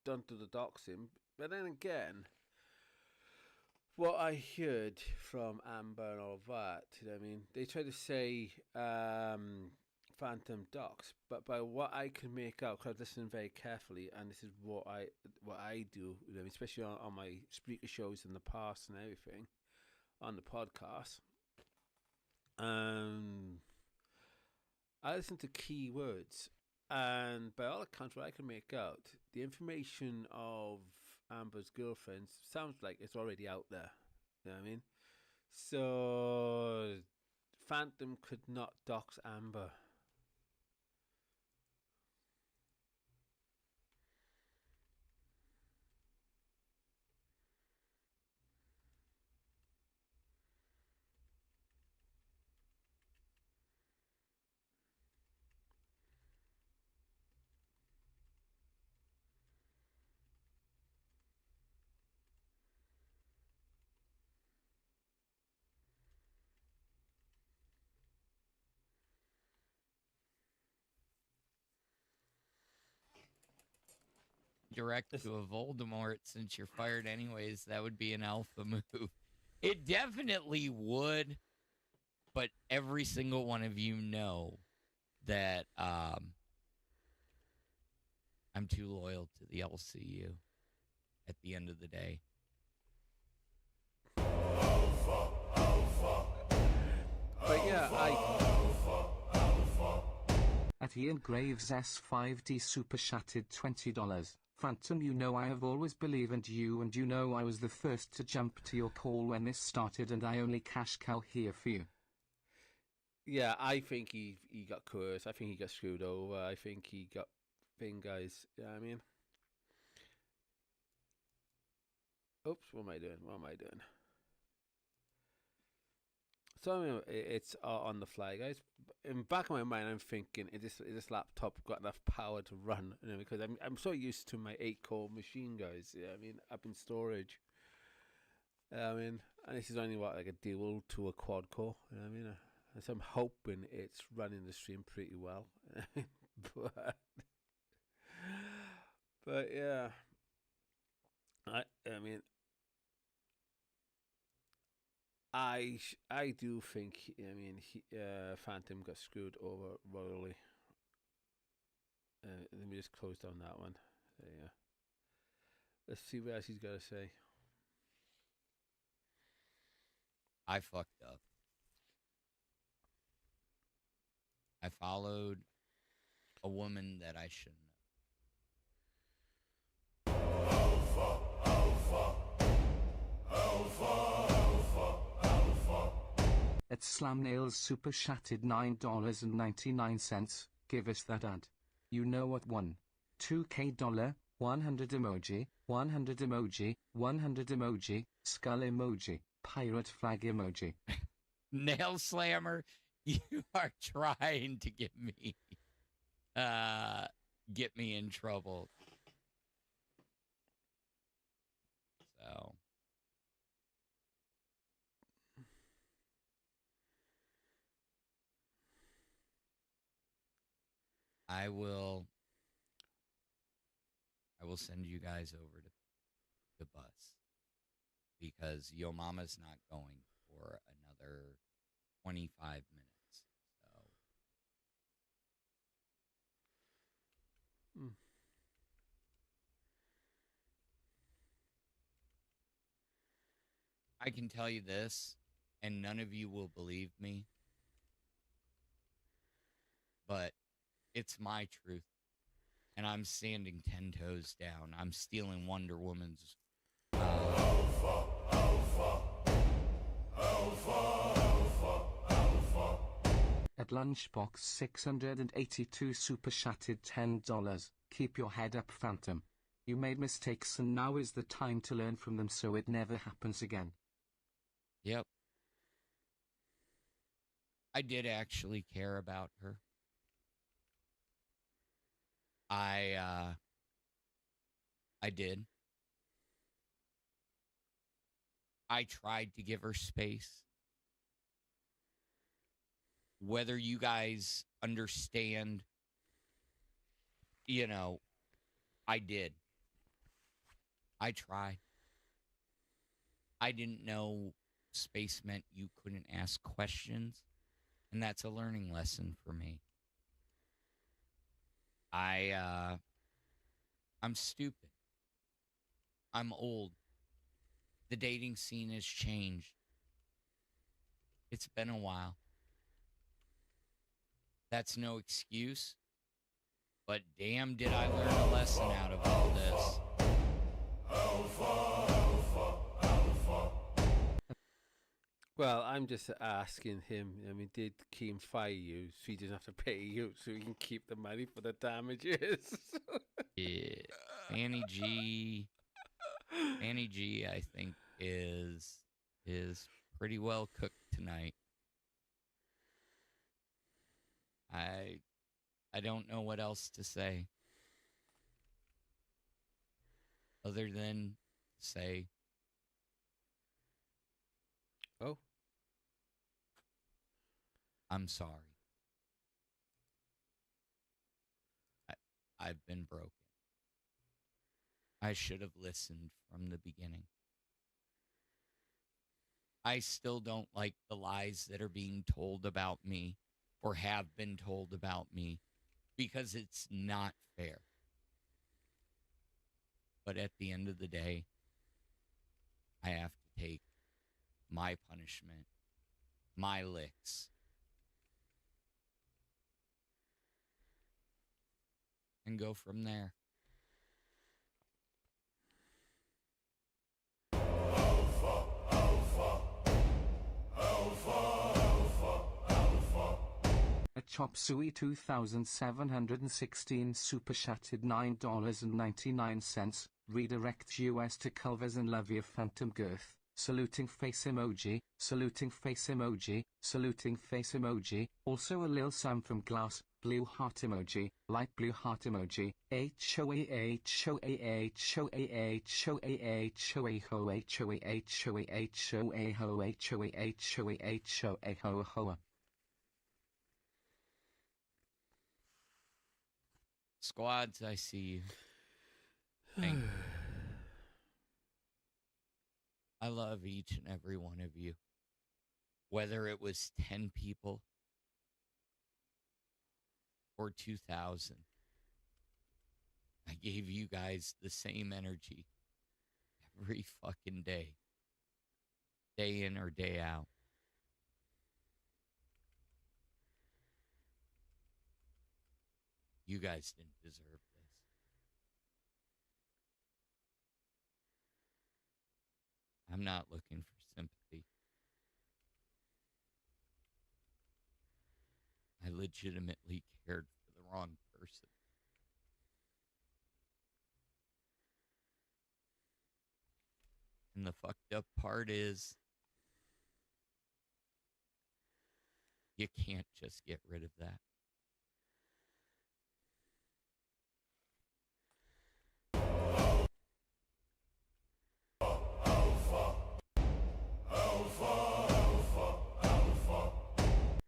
don't do the doxing. But then again, what I heard from Amber and all that, you know, I mean, they try to say phantom docs, but by what I can make out, because I've listened very carefully, and this is what I do, you know, especially on my speaker shows in the past and everything, on the podcast. I listen to keywords, and by all accounts, what I can make out, the information of Amber's girlfriend sounds like it's already out there. You know what I mean? So Phantom could not dox Amber. Direct to a Voldemort, since you're fired anyways, that would be an alpha move. It definitely would, but every single one of you know that I'm too loyal to the LCU at the end of the day. But yeah, At Ian Graves S5D super chatted $20. Phantom, you know I have always believed in you, and you know I was the first to jump to your call when this started, and I only cash cow here for you. Yeah, I think he got coerced. I think he got screwed over. I think he got guys. You know what I mean? Oops, what am I doing? So I mean, it's on the fly, guys. In the back of my mind, I'm thinking, is this laptop got enough power to run? You know, because I'm so used to my 8-core machine, guys. Yeah, I mean, up in storage. I mean, and this is only like a dual to a quad core. You know what I mean? So I'm hoping it's running the stream pretty well. but yeah, I mean. I do think, I mean, Phantom got screwed over royally. Let me just close down that one. There you go. Let's see what else he's got to say. I fucked up. I followed a woman that I shouldn't have. At Slamnails super chatted $9.99. Give us that ad. You know what one. $2K, 100 emoji, 100 emoji, 100 emoji, skull emoji, pirate flag emoji. Nail Slammer, you are trying to get me in trouble. So I will send you guys over to the bus, because Yo Mama's not going for another 25 minutes. So I can tell you this, and none of you will believe me, but it's my truth. And I'm standing 10 toes down. I'm stealing Wonder Woman's. At Lunchbox 682 super chatted $10. Keep your head up, Phantom. You made mistakes and now is the time to learn from them so it never happens again. Yep. I did actually care about her. I did. I tried to give her space. Whether you guys understand, I did. I tried. I didn't know space meant you couldn't ask questions, and that's a learning lesson for me. I'm stupid. I'm old. The dating scene has changed. It's been a while. That's no excuse, but damn did I learn a lesson out of all this. Well, I'm just asking him. I mean, did Keem fire you so he doesn't have to pay you so he can keep the money for the damages? Yeah. Fanny G, I think, is pretty well cooked tonight. I don't know what else to say other than say, oh, I'm sorry. I've been broken. I should have listened from the beginning. I still don't like the lies that are being told about me or have been told about me because it's not fair. But at the end of the day, I have to take my punishment, my licks, and go from there. A Chop Suey 2716 super chatted $9.99. Redirects US to Culvers and Levy of Phantom Girth. Saluting face emoji, saluting face emoji, saluting face emoji. Also a Lil Sam from Glass, blue heart emoji, light blue heart emoji. HOAH HOAH HOAH HOAH HOAH HOAH HOAH. Squads, I see you. Thank you. I love each and every one of you. Whether it was 10 people or 2,000, I gave you guys the same energy every fucking day. Day in or day out. You guys didn't deserve this. I'm not looking for sympathy. I legitimately cared for the wrong person. And the fucked up part is, you can't just get rid of that.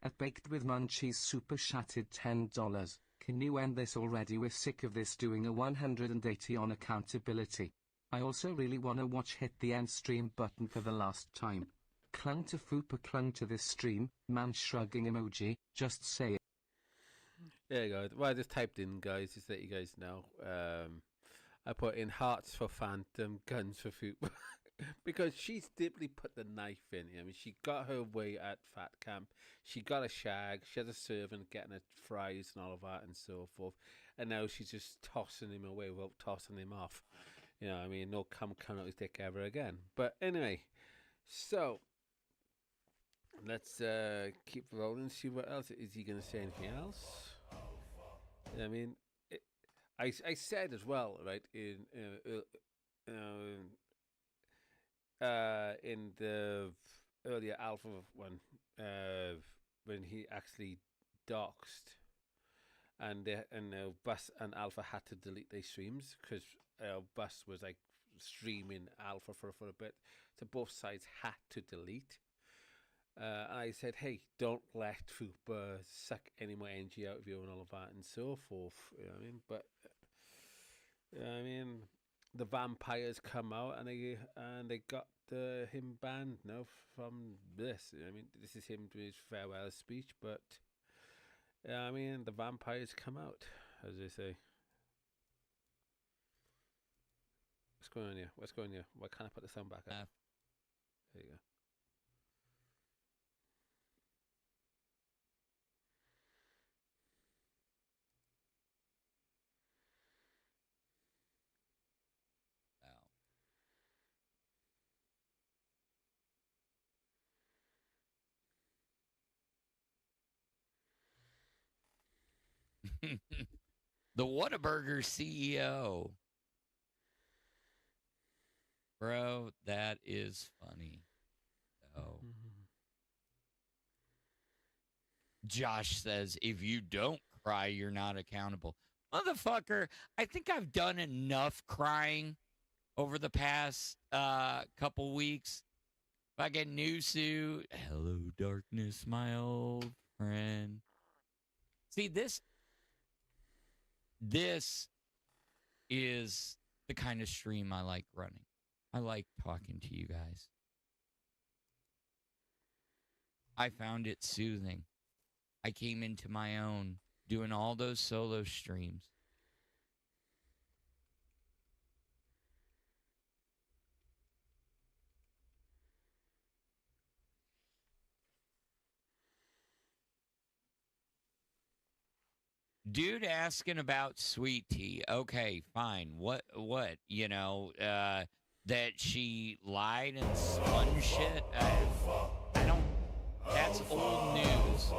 At Baked with Munchies super chatted $10. Can you end this already? We're sick of this doing a 180 on accountability. I also really wanna watch hit the end stream button for the last time. Clung to Fupa, clung to this stream, man shrugging emoji, just say it. There you go. Well, I just typed in, guys, just to let you guys know. I put in hearts for Phantom, guns for Fupa. Because she's deeply put the knife in. I mean, she got her way at Fat Camp. She got a shag. She had a servant getting her fries and all of that and so forth. And now she's just tossing him away without tossing him off. You know, I mean, no come out his dick ever again. But anyway, so let's keep rolling. See what else is he going to say? Anything else? I mean, I said as well, right, in the earlier alpha one, when he actually doxed, and Bus and Alpha had to delete their streams because Bus was like streaming Alpha for a bit, so both sides had to delete. I said, hey, don't let Fupa suck any more energy out of you and all of that and so forth. You know what I mean? But I mean, the vampires come out and they got him banned now from this. I mean, this is him doing his farewell speech, but I mean, the vampires come out, as they say. What's going on here? What's going on here? Why can't I put the sound back up? There you go. The Whataburger CEO. Bro, that is funny. Oh. Josh says, if you don't cry, you're not accountable. Motherfucker, I think I've done enough crying over the past couple weeks. Fucking Nusu. Hello, darkness, my old friend. See, this is the kind of stream I like running. I like talking to you guys. I found it soothing. I came into my own doing all those solo streams. Dude asking about sweet tea. Okay, fine. What, you know, that she lied and spun shit? I don't, that's old news.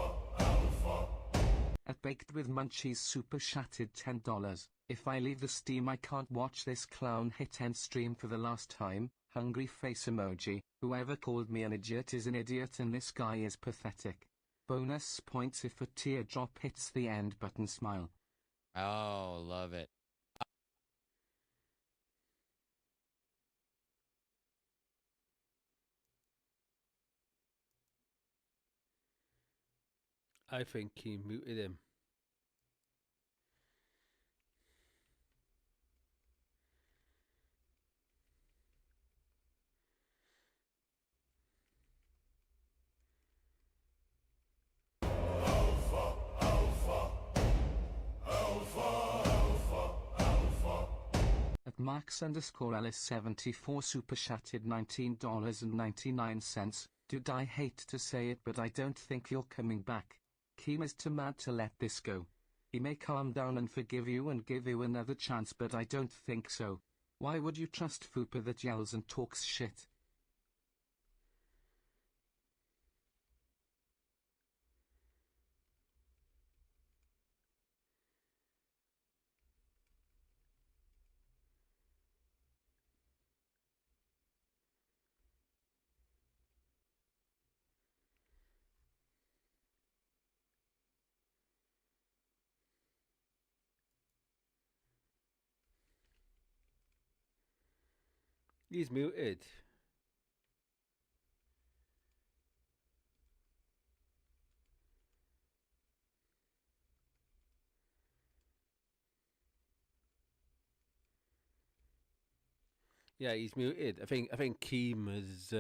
At Baked with Munchies super chatted $10. If I leave the Steam I can't watch this clown hit end stream for the last time. Hungry face emoji. Whoever called me an idiot is an idiot and this guy is pathetic. Bonus points if a teardrop hits the end button smile. Oh, love it. I think he muted him. At Max_Ellis74 super chatted $19.99. Dude, I hate to say it, but I don't think you're coming back. Keem is too mad to let this go. He may calm down and forgive you and give you another chance, but I don't think so. Why would you trust Fupa that yells and talks shit? He's muted. Yeah, he's muted. I think Keem has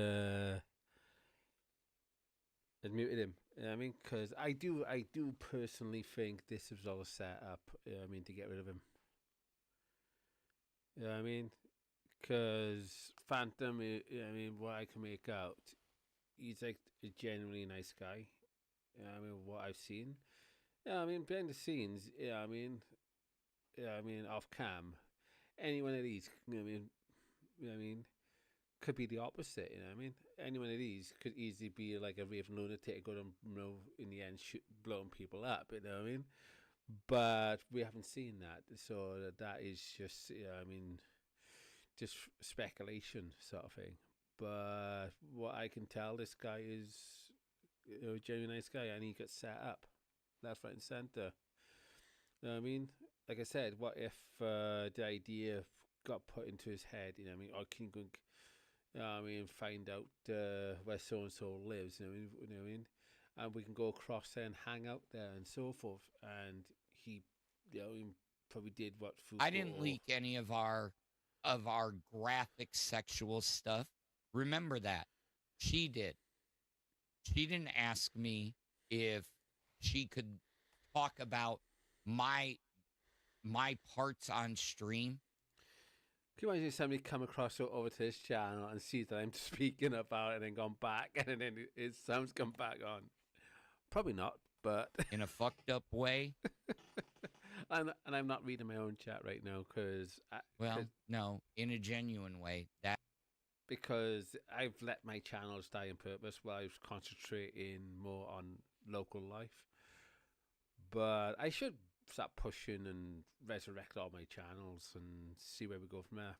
muted him. You know what I mean? Because I do personally think this was all set up. You know what I mean, to get rid of him. You know what I mean? Because Phantom, you know what I mean, what I can make out, he's like a genuinely nice guy. You know what I mean, what I've seen. Yeah, I mean, behind the scenes, I mean, off cam, any one of these, you know what I mean, could be the opposite, you know what I mean? Any one of these could easily be like a raving lunatic going to, in the end, blowing people up, you know what I mean? but we haven't seen that. So that is just, just speculation sort of thing. But what I can tell, this guy is a genuine nice guy, and he got set up left, right, and center. You know what I mean? Like I said, what if the idea got put into his head? You know what I mean? Or can you go, find out where so and so lives? You know what I mean? And we can go across there and hang out there and so forth. And he, he probably did what. I didn't leak any of our graphic sexual stuff. Remember that. She did. She didn't ask me if she could talk about my parts on stream. Can you imagine somebody come across over to this channel and see that I'm speaking about it and then gone back and then his sounds come back on? Probably not, but in a fucked up way. and I'm not reading my own chat right now no, in a genuine way. Because I've let my channels die on purpose while I was concentrating more on local life. But I should start pushing and resurrect all my channels and see where we go from there.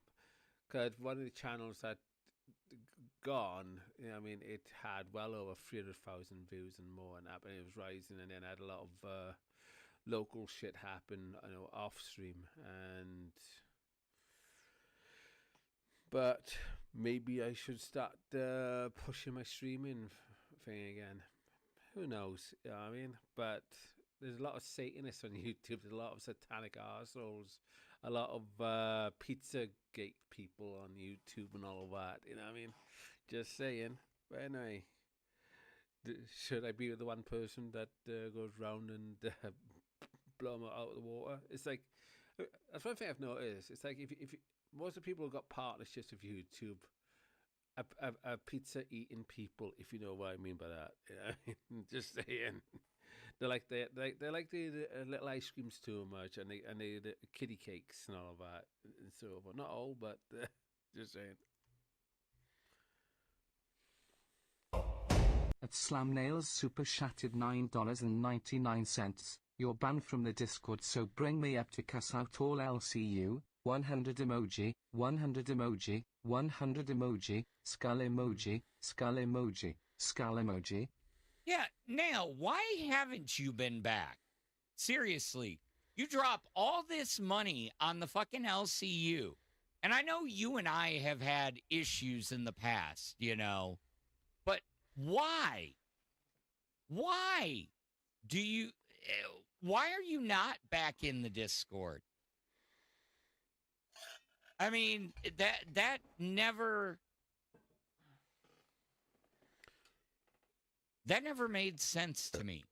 Because one of the channels that gone, it had well over 300,000 views and more, and it was rising, and then I had a lot of local shit happen, off stream, but maybe I should start pushing my streaming thing again. Who knows? You know what I mean? But there's a lot of Satanists on YouTube. There's a lot of satanic arseholes. A lot of Pizzagate people on YouTube and all of that. You know what I mean? Just saying. But anyway, should I be with the one person that goes round and blow them out of the water? It's like, that's one thing I've noticed. It's like if most of the people who got partnerships with YouTube are pizza eating people, if you know what I mean by that. You know? Just saying. They're like the little ice creams too much, and the kiddie cakes and all of that, and so forth. Not all, but just saying. At Slamnails super chatted $9.99. You're banned from the Discord, so bring me up to cuss out all LCU. 100 emoji, 100 emoji, 100 emoji, skull emoji, skull emoji, skull emoji. Yeah, now, why haven't you been back? Seriously, you drop all this money on the fucking LCU. And I know you and I have had issues in the past, but why? Why are you not back in the Discord? I mean, that never made sense to me.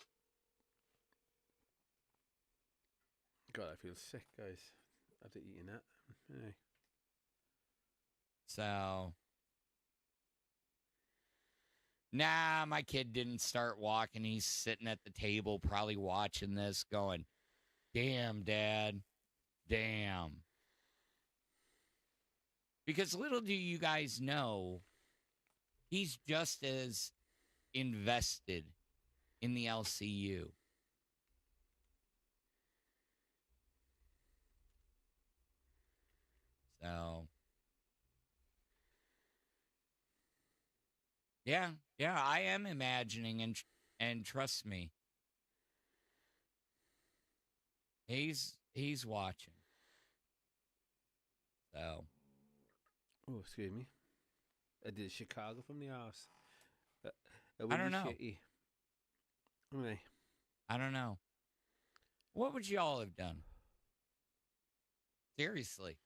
God, I feel sick, guys, after eating that. Hey. So, nah, my kid didn't start walking. He's sitting at the table probably watching this going, damn, Dad, damn. Because little do you guys know, he's just as invested in the LCU. So, yeah, I am imagining, and trust me, he's watching. So, oh, excuse me. I did Chicago from the arse. I don't know. Anyway. I don't know. What would y'all have done? Seriously.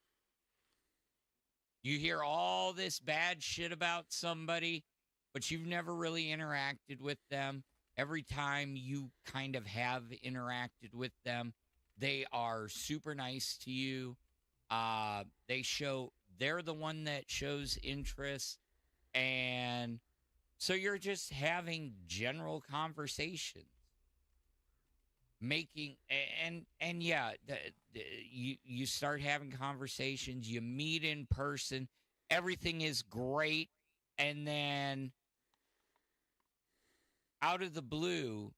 You hear all this bad shit about somebody, but you've never really interacted with them. Every time you kind of have interacted with them, they are super nice to you. They're the one that shows interest. And so you're just having general conversations. You start having conversations, you meet in person, everything is great, and then out of the blue,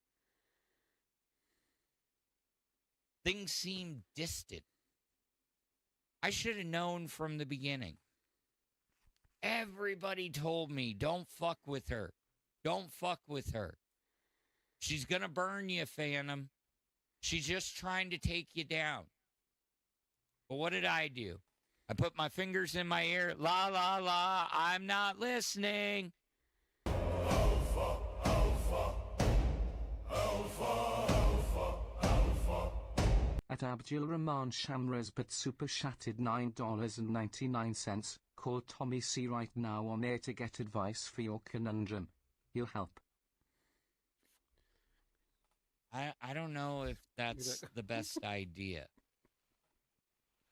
things seem distant. I should have known from the beginning. Everybody told me, don't fuck with her. Don't fuck with her. She's going to burn you, Phantom. She's just trying to take you down. But what did I do? I put my fingers in my ear. La, la, la. I'm not listening. At Abdul Rahman Shamraz but super chatted $9.99. Call Tommy C right now on air to get advice for your conundrum. He'll help. I don't know if that's the best idea.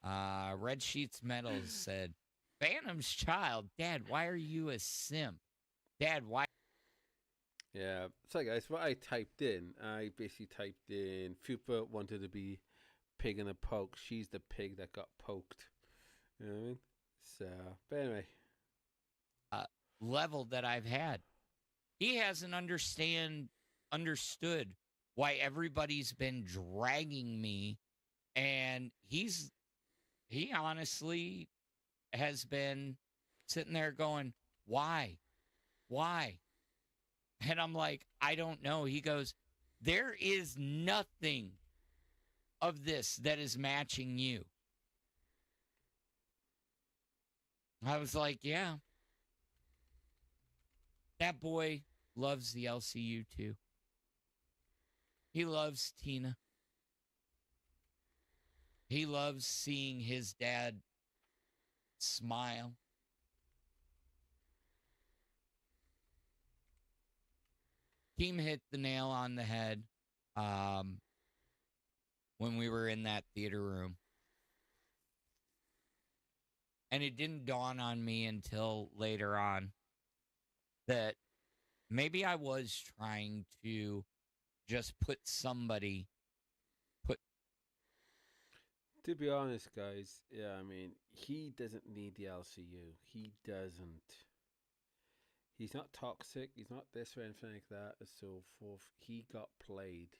Red Sheets Metals said, Phantom's child. Dad, why are you a simp? Dad, why? Yeah, so guys, what I typed in, I basically typed in Fupa wanted to be pig in a poke. She's the pig that got poked. You know what I mean? So, but anyway. Level that I've had. He hasn't understood why everybody's been dragging me, and he honestly has been sitting there going, why? And I'm like, I don't know. He goes, there is nothing of this that is matching you. I was like, yeah. That boy loves the LCU too. He loves Tina. He loves seeing his dad smile. Team hit the nail on the head when we were in that theater room. And it didn't dawn on me until later on that maybe I was trying to just put somebody. To be honest, guys, yeah, I mean, he doesn't need the LCU. He doesn't. He's not toxic. He's not this or anything like that, and so forth. He got played.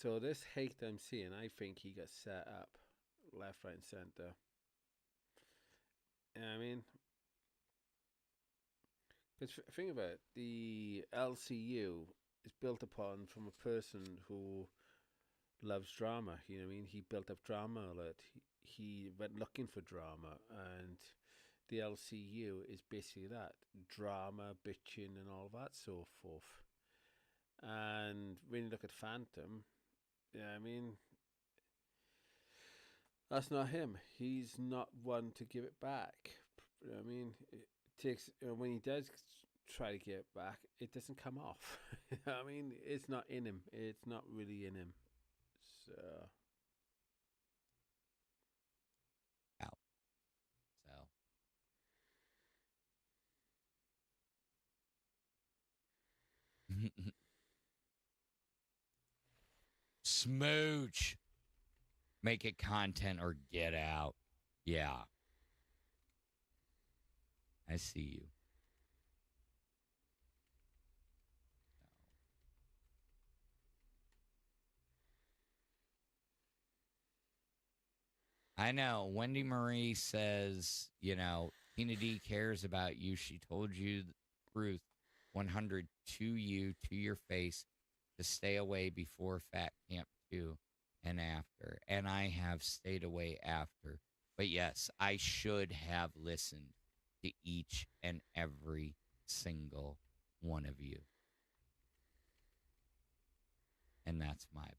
So this hate I'm seeing, I think he got set up left, right, and center. I mean, because think about it, the LCU is built upon from a person who loves drama. You know what I mean? He built up drama a lot. He went looking for drama, and the LCU is basically that drama, bitching, and all that so forth. And when you look at Phantom, yeah, I mean, that's not him. He's not one to give it back. I mean, it takes when he does try to get it back, it doesn't come off. I mean, it's not in him. It's not really in him. So. Smooch. Make it content or get out. Yeah. I see you. I know. Wendy Marie says, Tina D cares about you. She told you the truth 100 to you, to your face, to stay away before Fat Camp 2 and after. And I have stayed away after. But yes, I should have listened to each and every single one of you. And that's my bad.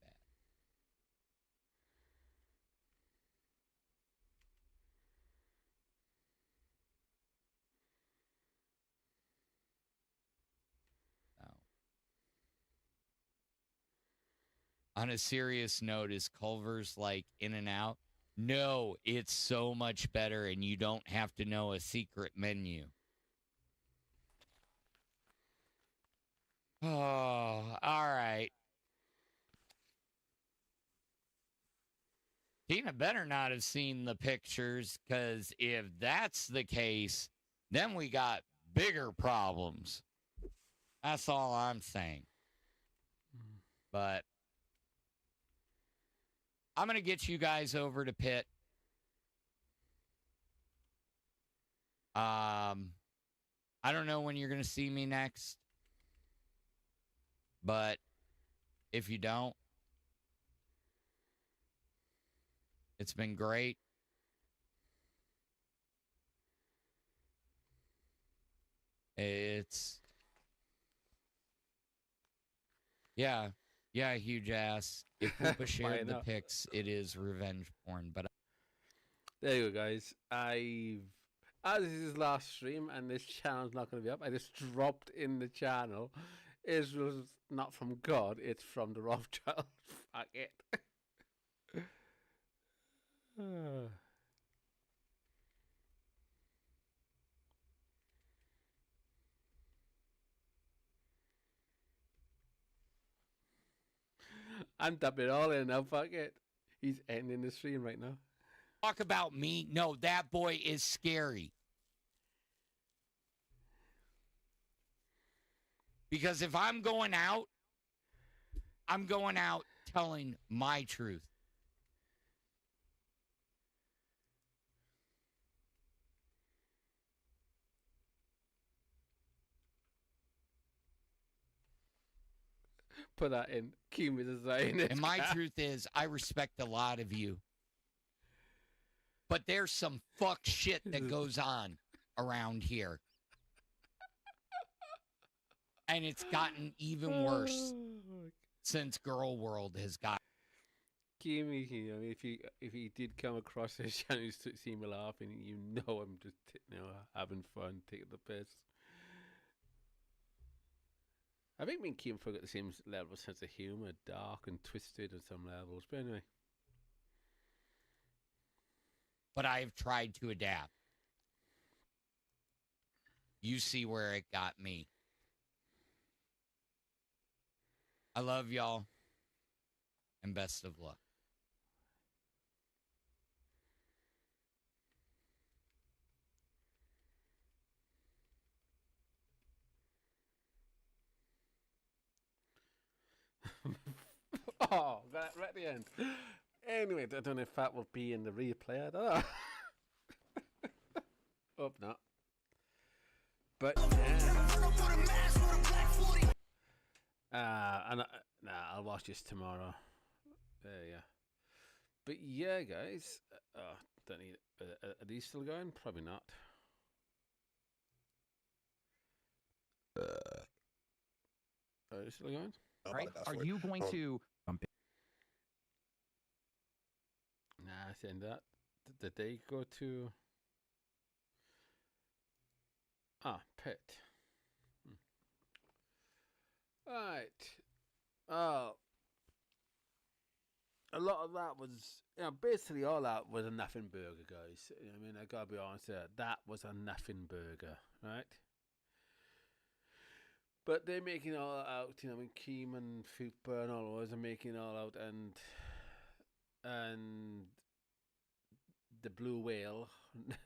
On a serious note, is Culver's like In and Out? No, it's so much better, and you don't have to know a secret menu. Oh, all right. Tina better not have seen the pictures, because if that's the case, then we got bigger problems. That's all I'm saying. But I'm gonna get you guys over to Pitt. I don't know when you're gonna see me next, but if you don't, it's been great. It's yeah, huge ass. If Fupa shared the pics, it is revenge porn. But there you go, guys. As this is his last stream and this channel's not going to be up, I just dropped in the channel. Israel's not from God, it's from the Rothschild. Fuck it. I'm dumping it all in now, fuck it. He's ending the stream right now. talk about me. No, that boy is scary. Because if I'm going out telling my truth. Put that in. Keem is saying it. And my truth is, I respect a lot of you. But there's some fuck shit that goes on around here. And it's gotten even worse since Girl World has got. Keem, I mean, if he did come across this channel, you see me laughing, you know I'm just having fun, taking the piss. I think me and Keem forgot the same level of sense of humor, dark and twisted at some levels. But anyway. But I've tried to adapt. You see where it got me. I love y'all. And best of luck. Oh, right at the end. Anyway, I don't know if that will be in the replay. I don't know. Hope not. But I'll watch this tomorrow. Yeah. But yeah, guys. Don't need. Are these still going? Probably not. Are they still going? Right? Are you going to bump it? Nah, saying that. Did they go to? Pit. Right. Oh. A lot of that was, basically all that was a nothing burger, guys. I mean, I gotta be honest there. That was a nothing burger, right? But they're making it all out, I mean, Keem and Fupa and all those are making it all out, and the blue whale,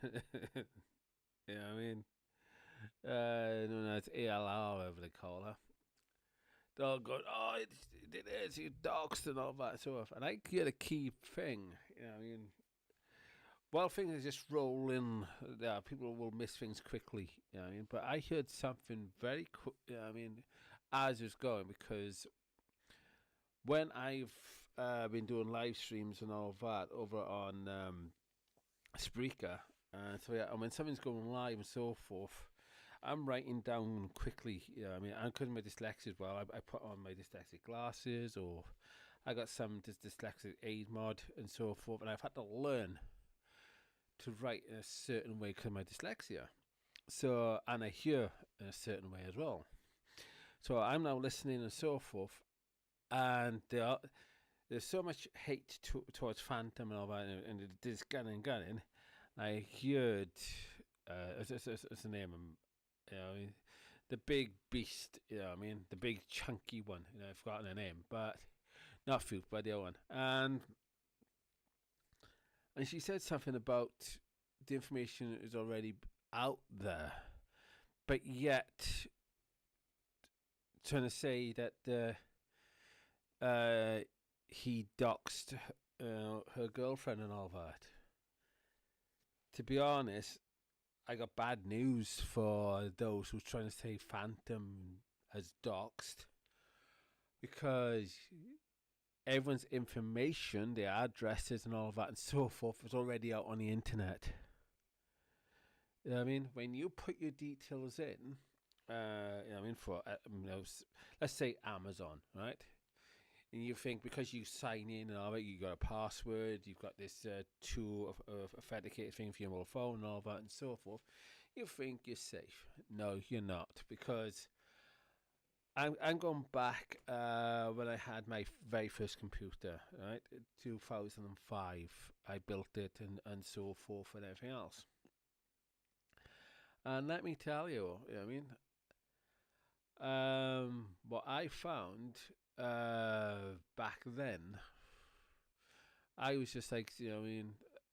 you know what I mean? No, it's ALR, whatever they call her. They're all going, oh, it is, you doxed and all that sort of. And I get a key thing, you know what I mean? Well, things just roll in. People will miss things quickly, you know what I mean? But I heard something very quick, you know what I mean, as it was going, because when I've been doing live streams and all that over on Spreaker, so yeah, and when something's going live and so forth, I'm writing down quickly, you know what I mean? And because of my dyslexia as well, I put on my dyslexic glasses, or I got some dyslexic aid mod and so forth, and I've had to learn to write in a certain way because of my dyslexia. So, and I hear in a certain way as well. So I'm now listening and so forth, and there's so much hate towards Phantom and all that, and this gunning. I heard, what's the name? You know, the big beast. You know, what I mean, the big chunky one. You know, I've forgotten the name, but not Fook, but the other one. And she said something about the information is already out there, but yet trying to say that he doxed her girlfriend and all that. To be honest, I got bad news for those who's trying to say Phantom has doxed, because everyone's information, their addresses and all of that and so forth, is already out on the internet. You know what I mean? When you put your details in, you know what I mean, for let's say Amazon, right? And you think because you sign in and all that, you got a password, you've got this tool of authenticated thing for your mobile phone and all that and so forth, you think you're safe. No, you're not, because I'm going back when I had my very first computer, right? 2005, I built it and so forth and everything else. And let me tell you, you know what I mean? What I found back then, I was just like, you know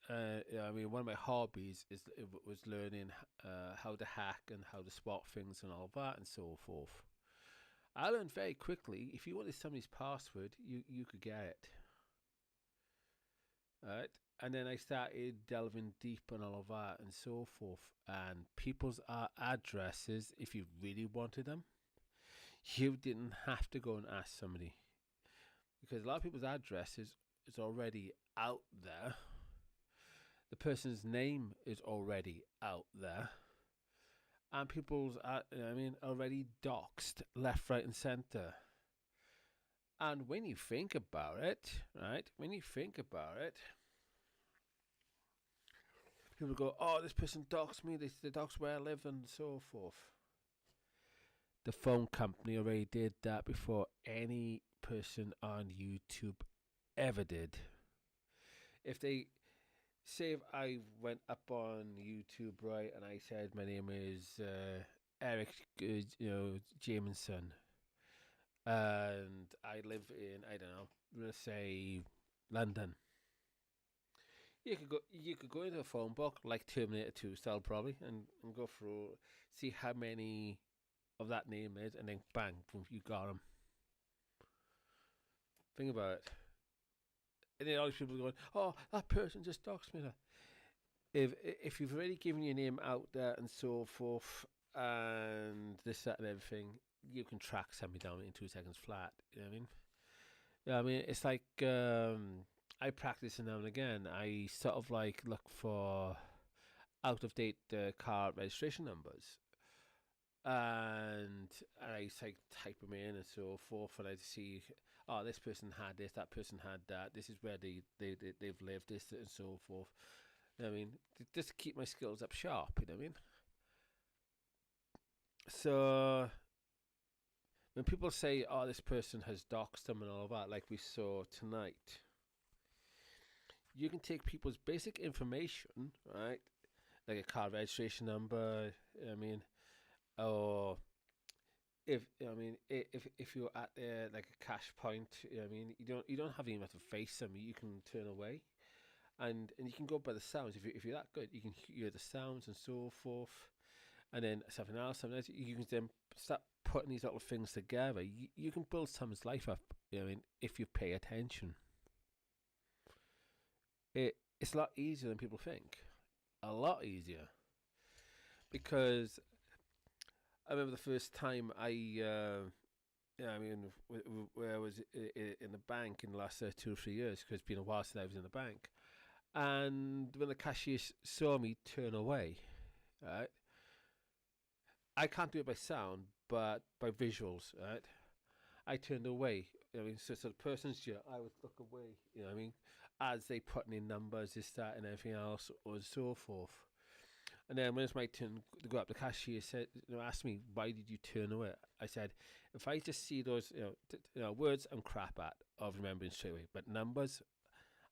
what I mean, one of my hobbies was learning how to hack and how to spot things and all that and so forth. I learned very quickly, if you wanted somebody's password, you could get it. Right? And then I started delving deep and all of that and so forth. And people's addresses, if you really wanted them, you didn't have to go and ask somebody. Because a lot of people's addresses is already out there. The person's name is already out there. And people's, already doxed left, right, and center. And when you think about it, right? When you think about it, people go, "Oh, this person doxed me. They doxed where I live and so forth." The phone company already did that before any person on YouTube ever did. If they say, if I went up on YouTube, right, and I said my name is Eric, Jamieson, and I live in, I don't know, let's say London. You could go into a phone book like Terminator 2 style probably, and go through, see how many of that name is, and then bang, boom, you got them. Think about it. And then all these people are going, "Oh, that person just doxed me." If you've already given your name out there and so forth, and this, that, and everything, you can track somebody down in 2 seconds flat. You know what I mean? Yeah, I mean, it's like I practice now and again. I sort of like look for out of date car registration numbers, and I like type them in and so forth, and I see, oh, this person had this, that person had that. This is where they've lived, this and so forth. You know what I mean? Just to keep my skills up sharp. You know what I mean? So when people say, "Oh, this person has doxed them" and all of that, like we saw tonight, you can take people's basic information, right? Like a car registration number, I mean, or if you're at like a cash point, I mean, you don't have anyone to face them. You can turn away, and you can go by the sounds. If you're that good, you can hear the sounds and so forth. And then something else, you can then start putting these little things together. You can build someone's life up, you know, if you pay attention. It's a lot easier than people think. A lot easier. Because I remember the first time where I was in the bank in the last 2 or 3 years, because it's been a while since I was in the bank. And when the cashier saw me turn away, right? I can't do it by sound, but by visuals, right? I turned away. I mean, so the person's here, I would look away, you know what I mean? As they putting in numbers, this, that, and everything else, and so forth. And then when it's my turn to go up, the cashier asked me, "Why did you turn away?" I said, if I just see those, words I'm crap at of remembering straight away, but numbers,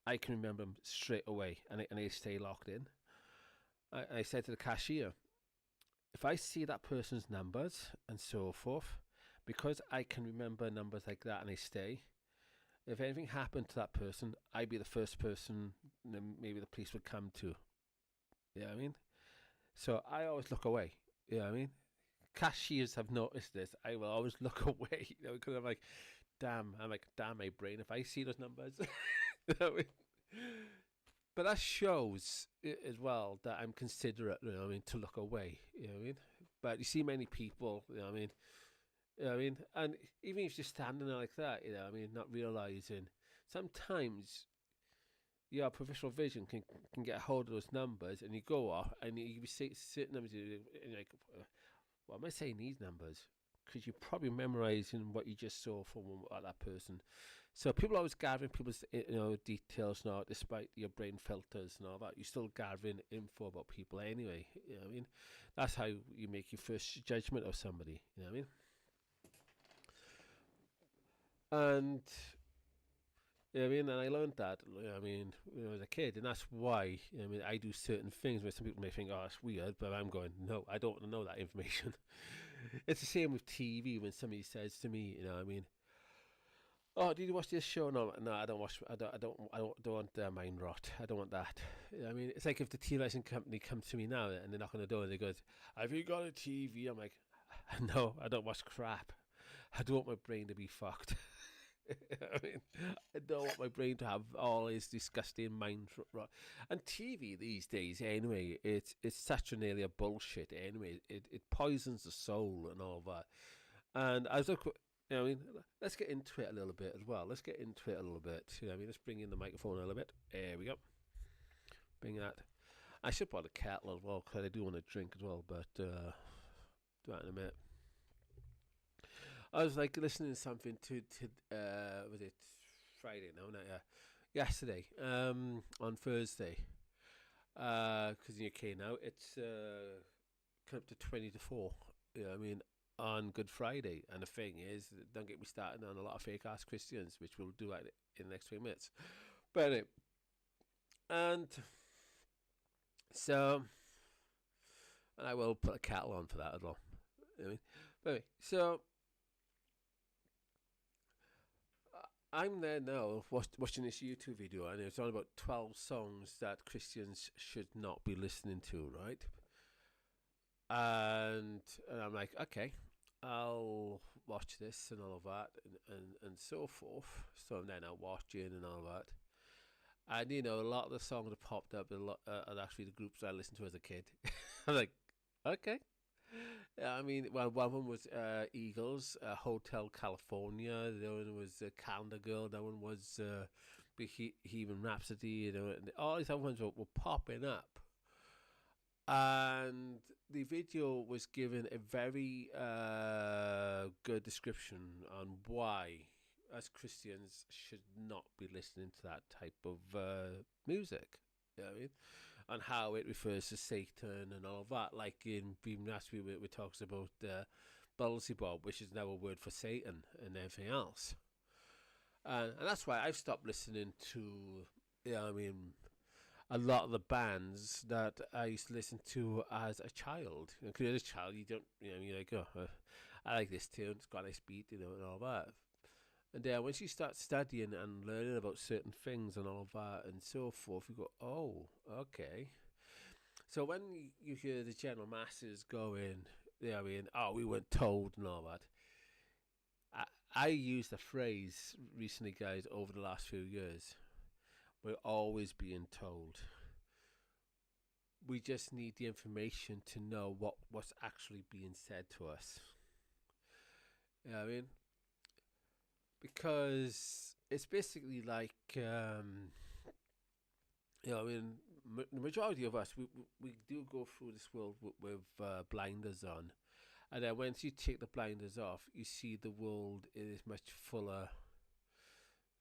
I can remember them straight away, and they stay locked in. I said to the cashier, if I see that person's numbers and so forth, because I can remember numbers like that and they stay, if anything happened to that person, I'd be the first person maybe the police would come to. You know what I mean? So I always look away. You know what I mean? Cashiers have noticed this. I will always look away, because I'm like, damn, my brain, if I see those numbers. You know what I mean? But that shows as well that I'm considerate, you know what I mean, to look away, you know what I mean? But you see many people, you know what I mean? You know what I mean? And even if you're standing there like that, you know what I mean, not realizing sometimes your professional vision can get a hold of those numbers, and you go off and you be sitting there and you're like, what am I saying these numbers? Because you're probably memorizing what you just saw from that person. So people are always gathering people's details now, despite your brain filters and all that. You're still gathering info about people anyway. You know what I mean? That's how you make your first judgment of somebody. You know what I mean? And you know what I mean? And I learned that, you know what I mean, when I was a kid, and that's why, you know what I mean, I do certain things where some people may think, oh, that's weird, but I'm going, no, I don't want to know that information. It's the same with TV when somebody says to me, you know what I mean, oh, did you watch this show? No, I don't watch. I don't want mind rot. I don't want that. You know what I mean, it's like if the TV licensing company comes to me now and they knock on the door and they go, "Have you got a TV?" I'm like, "No, I don't watch crap. I don't want my brain to be fucked." I mean, I don't want my brain to have all this disgusting mind rot. And TV these days, anyway, it's such a nearly a bullshit. Anyway, it poisons the soul and all that. And I was like, you know, I mean, let's get into it a little bit as well. Let's get into it a little bit. You know, I mean, let's bring in the microphone a little bit. There we go. Bring that. I should put a kettle as well because I do want to drink as well, but do that in a minute. I was like listening to something to was it Friday? No, not yesterday. On Thursday. Because in UK now it's come up to 20 to 4. You know what I mean? On Good Friday, and the thing is, don't get me started on a lot of fake ass Christians, which we'll do in the next 3 minutes. But anyway, and so, and I will put a kettle on for that as well. You know what I mean? But anyway, so I'm there now watching this YouTube video, and it's on about 12 songs that Christians should not be listening to, right? And I'm like, okay, I'll watch this and all of that and so forth. So I'm then out watching and all that. And you know, a lot of the songs that popped up are actually the groups I listened to as a kid. I'm like, okay. Yeah, I mean, well, one of them was Eagles, Hotel California. The other one was Calendar Girl. That one was Bohemian Rhapsody. You know, and all these other ones were popping up. And the video was given a very good description on why, as Christians, should not be listening to that type of music. You know what I mean? And how it refers to Satan and all of that. Like in Bohemian Rhapsody, we talks about Beelzebub, which is now a word for Satan and everything else. And that's why I've stopped listening to, you know what I mean, a lot of the bands that I used to listen to as a child. Because as a child, you don't, you know, you're like, oh, I like this tune, it's got a nice beat, you know, and all that. And then once you start studying and learning about certain things and all of that and so forth, you go, oh, okay. So when you hear the general masses going, you know what I mean, oh, we weren't told and all that. I used the phrase recently, guys, over the last few years. We're always being told. We just need the information to know what's actually being said to us. You know what I mean? Because it's basically like, you know, I mean, the majority of us, we do go through this world with blinders on. And then once you take the blinders off, you see the world is much fuller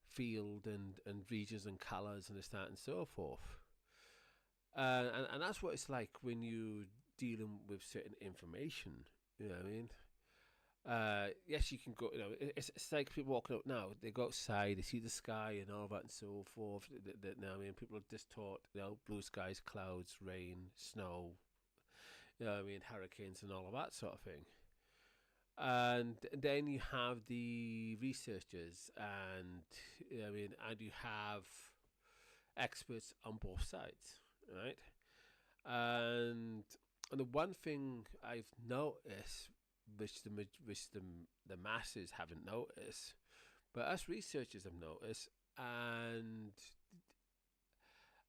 field and regions and colours and this, that and so forth. And that's what it's like when you're dealing with certain information. You know what I mean? Yes, you can go. You know, it's like people walking out now. They go outside, they see the sky and all that and so forth. Now, I mean, people are just taught, you know, blue skies, clouds, rain, snow. You know what I mean, hurricanes and all of that sort of thing. And then you have the researchers, and you know what I mean, and you have experts on both sides, right? And the one thing I've noticed, which the masses haven't noticed, but us researchers have noticed, and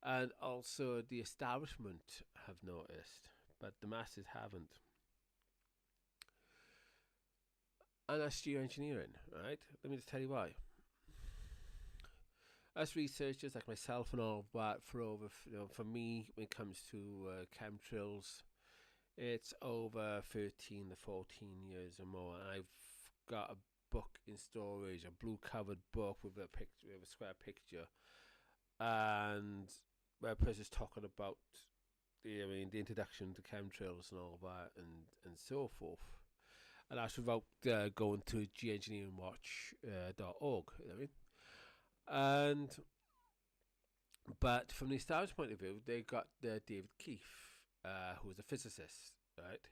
And also the establishment have noticed, but the masses haven't. And that's geoengineering, right? Let me just tell you why. Us researchers like myself and all that, for me, when it comes to chemtrails, it's over 13 to 14 years or more. And I've got a book in storage, a blue covered book with a picture, with a square picture, and where a person's talking about the introduction to chemtrails and all that, and so forth. And that's without going to geoengineeringwatch.org. You know what I mean? And but from the establishment point of view, they got David Keefe, who was a physicist, right?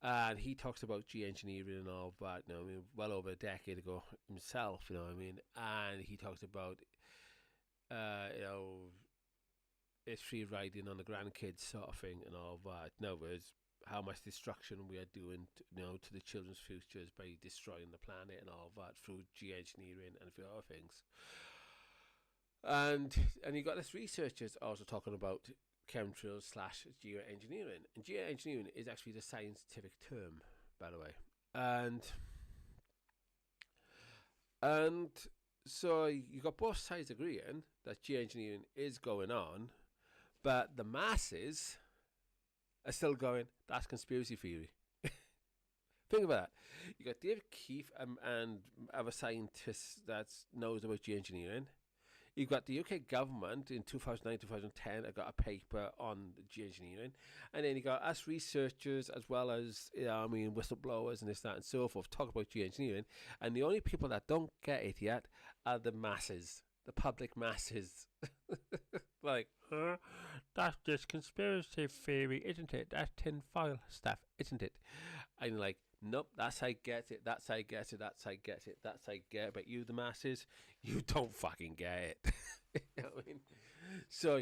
And he talks about geoengineering and all that. You know, I mean, well over a decade ago himself. You know what I mean? And he talks about it's free riding on the grandkids sort of thing and all that. In other words, how much destruction we are doing to the children's futures by destroying the planet and all that through geoengineering and a few other things. And you got this researchers also talking about chemtrails / geoengineering. And geoengineering is actually the scientific term, by the way. And so you got both sides agreeing that geoengineering is going on, but the masses are still going, that's conspiracy theory. Think about that. You got David Keefe and other scientists that knows about geoengineering. You've got the UK government in 2009, 2010. I got a paper on geoengineering, and then you got us researchers as well as whistleblowers and this, that, and so forth talk about geoengineering. And the only people that don't get it yet are the masses, the public masses. Like, huh? That's just conspiracy theory, isn't it? That's tinfoil stuff, isn't it? And you're like, nope, that's how I get it, that's how I get it, that's how I get it, that's how I get it. But you, the masses, you don't fucking get it. You know what I mean? So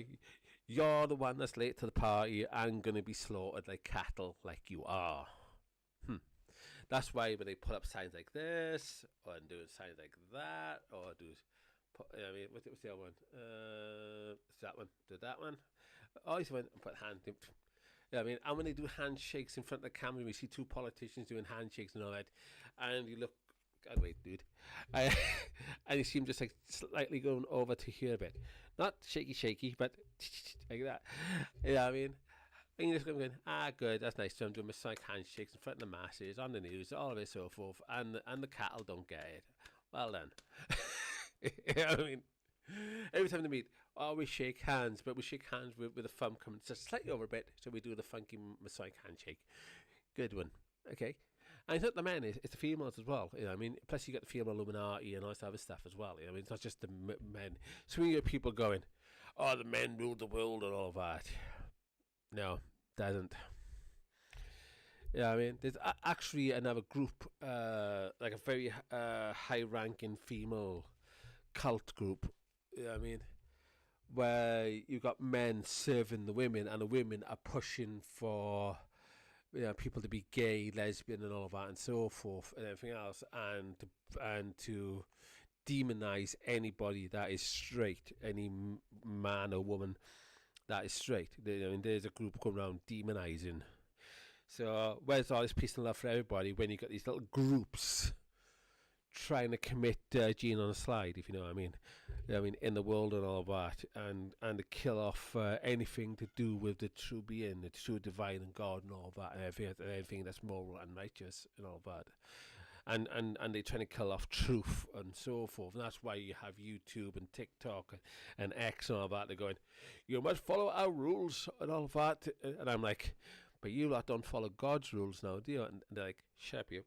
you're the one that's late to the party and going to be slaughtered like cattle, like you are. That's why when they put up signs like this, or do signs like that, or do... I mean, what's the other one? It's that one. Do that one. I always went and put hand... Yeah, I mean, and when they do handshakes in front of the camera, we see two politicians doing handshakes and all that, and you look, God, wait, dude, and you see him just like slightly going over to here a bit, not shaky, but like that. Yeah, I mean, and you just going, good, that's nice. So I'm doing Masonic handshakes in front of the masses on the news, all of it, so forth, and the cattle don't get it. Well done. You know what I mean? Every time they meet, we shake hands, but we shake hands with the thumb coming just slightly over a bit, so we do the funky Masonic handshake. Good one. Okay. And it's not the men, it's the females as well. You know what I mean? Plus you got the female Illuminati and all this other stuff as well. You know what I mean? It's not just the men. So when you get people going, the men rule the world and all that. No, doesn't. Yeah, you know I mean, there's actually another group, like a very high-ranking female cult group. You know what I mean? Where you got men serving the women, and the women are pushing for people to be gay, lesbian, and all that, and so forth, and everything else, and to demonize anybody that is straight, any man or woman that is straight. I mean, there's a group going around demonizing. So where's all this peace and love for everybody when you got these little groups trying to commit Gene on a slide, if you know what I mean? I mean, in the world and all that, and to kill off anything to do with the true being, the true divine and God and all that, and everything that's moral and righteous and all that. And they're trying to kill off truth and so forth. And that's why you have YouTube and TikTok and X and all that. They're going, you must follow our rules and all that. And I'm like, but you lot don't follow God's rules now, do you? And they're like, shut up, you.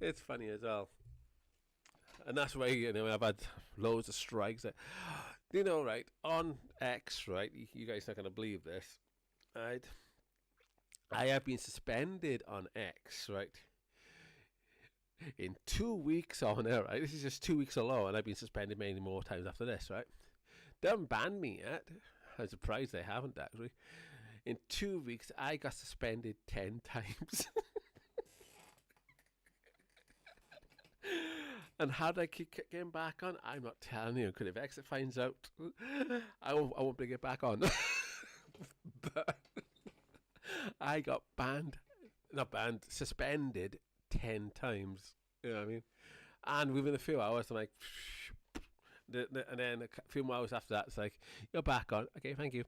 It's funny as well. And that's why, I've had loads of strikes. Right, on X, right, you guys are not going to believe this, right? I have been suspended on X, right? In 2 weeks on there, right? This is just 2 weeks alone, and I've been suspended many more times after this, right? They haven't banned me yet. I'm surprised they haven't, actually. In 2 weeks, I got suspended 10 times. And how did I keep getting back on? I'm not telling you, because if Exit finds out, I won't bring it back on. But I got suspended 10 times. You know what I mean? And within a few hours, I'm like, and then a few more hours after that, it's like, you're back on. Okay, thank you.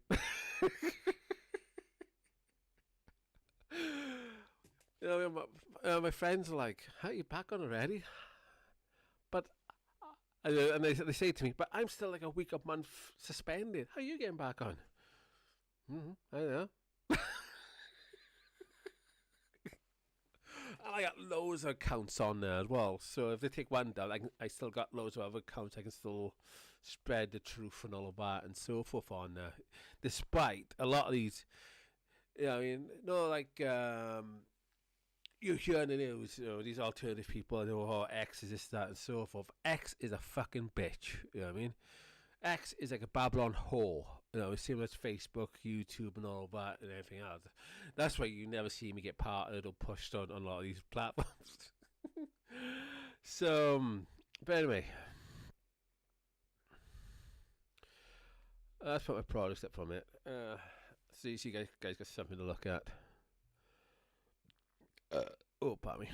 You know, my friends are like, how are you back on already? But, and they say to me, but I'm still like a week, a month suspended. How are you getting back on? I don't know. And I got loads of accounts on there as well. So if they take one down, I still got loads of other accounts. I can still spread the truth and all of that and so forth on there. Despite a lot of these, you know, I mean, no, like, you hear in the news, you know, these alternative people, you know, oh, X is this, that, and so forth. X is a fucking bitch, you know what I mean? X is like a Babylon whore, you know, similar to Facebook, YouTube, and all that, and everything else. That's why you never see me get parted or pushed on a lot of these platforms. So, but anyway, that's put my products up from it. So you see, guys got something to look at. Oh, pardon me.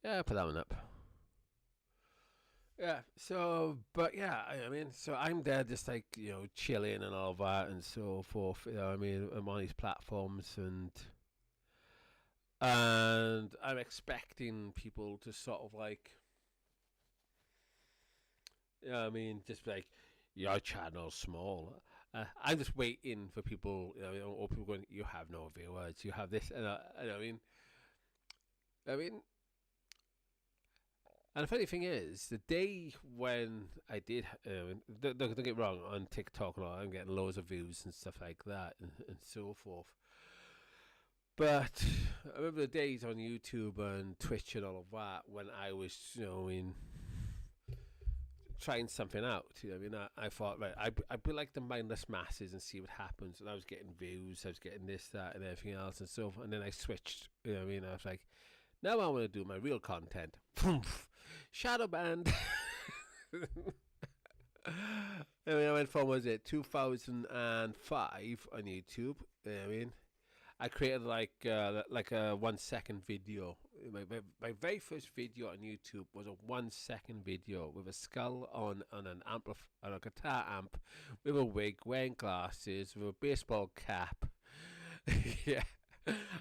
Yeah, put that one up. Yeah, so, but yeah, I mean, so I'm there just like, you know, chilling and all that and so forth. You know, I mean, I'm on these platforms and I'm expecting people to sort of like, you know, I mean, just like, your channel's small. I'm just waiting for people, you know, or people going, you have no viewers, you have this, and I mean, and the funny thing is, the day when I did, don't get me wrong, on TikTok and all, I'm getting loads of views and stuff like that, and so forth. But I remember the days on YouTube and Twitch and all of that when I was, you know, trying something out. You know, I mean, I thought, right, I'd be like the mindless masses and see what happens. And I was getting views, I was getting this, that, and everything else, and so forth. And then I switched. You know what I mean? I was like, now I want to do my real content. Shadow banned. I mean, I went from, was it 2005 on YouTube? You know what I mean? I created like a 1 second video. My very first video on YouTube was a 1 second video with a skull on an on a guitar amp, with a wig, wearing glasses, with a baseball cap. Yeah,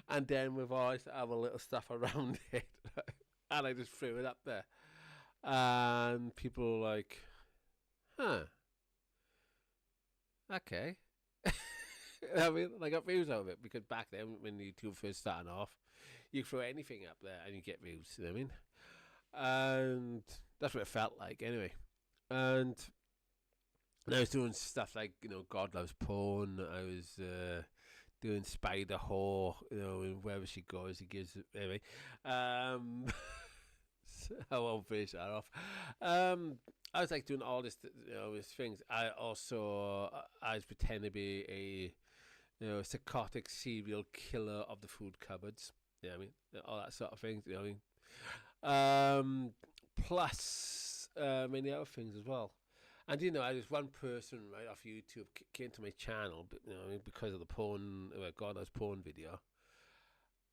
and then with all this other little stuff around it, and I just threw it up there, and people were like, "Huh, okay." I mean, I got views out of it because back then, when YouTube first started off, you throw anything up there and you get views. You know what I mean? And that's what it felt like, anyway. And I was doing stuff like, you know, God Loves Porn. I was doing Spider Whore. You know, and wherever she goes, he gives it. Anyway, so I won't finish that off. I was like doing all this, you know, these things. I was pretending to be a, you know, psychotic serial killer of the food cupboards. You know what I mean? All that sort of things. You know what I mean? Plus many other things as well. And you know, I was one person right off YouTube came to my channel, but you know, because of the porn, God Knows Porn video,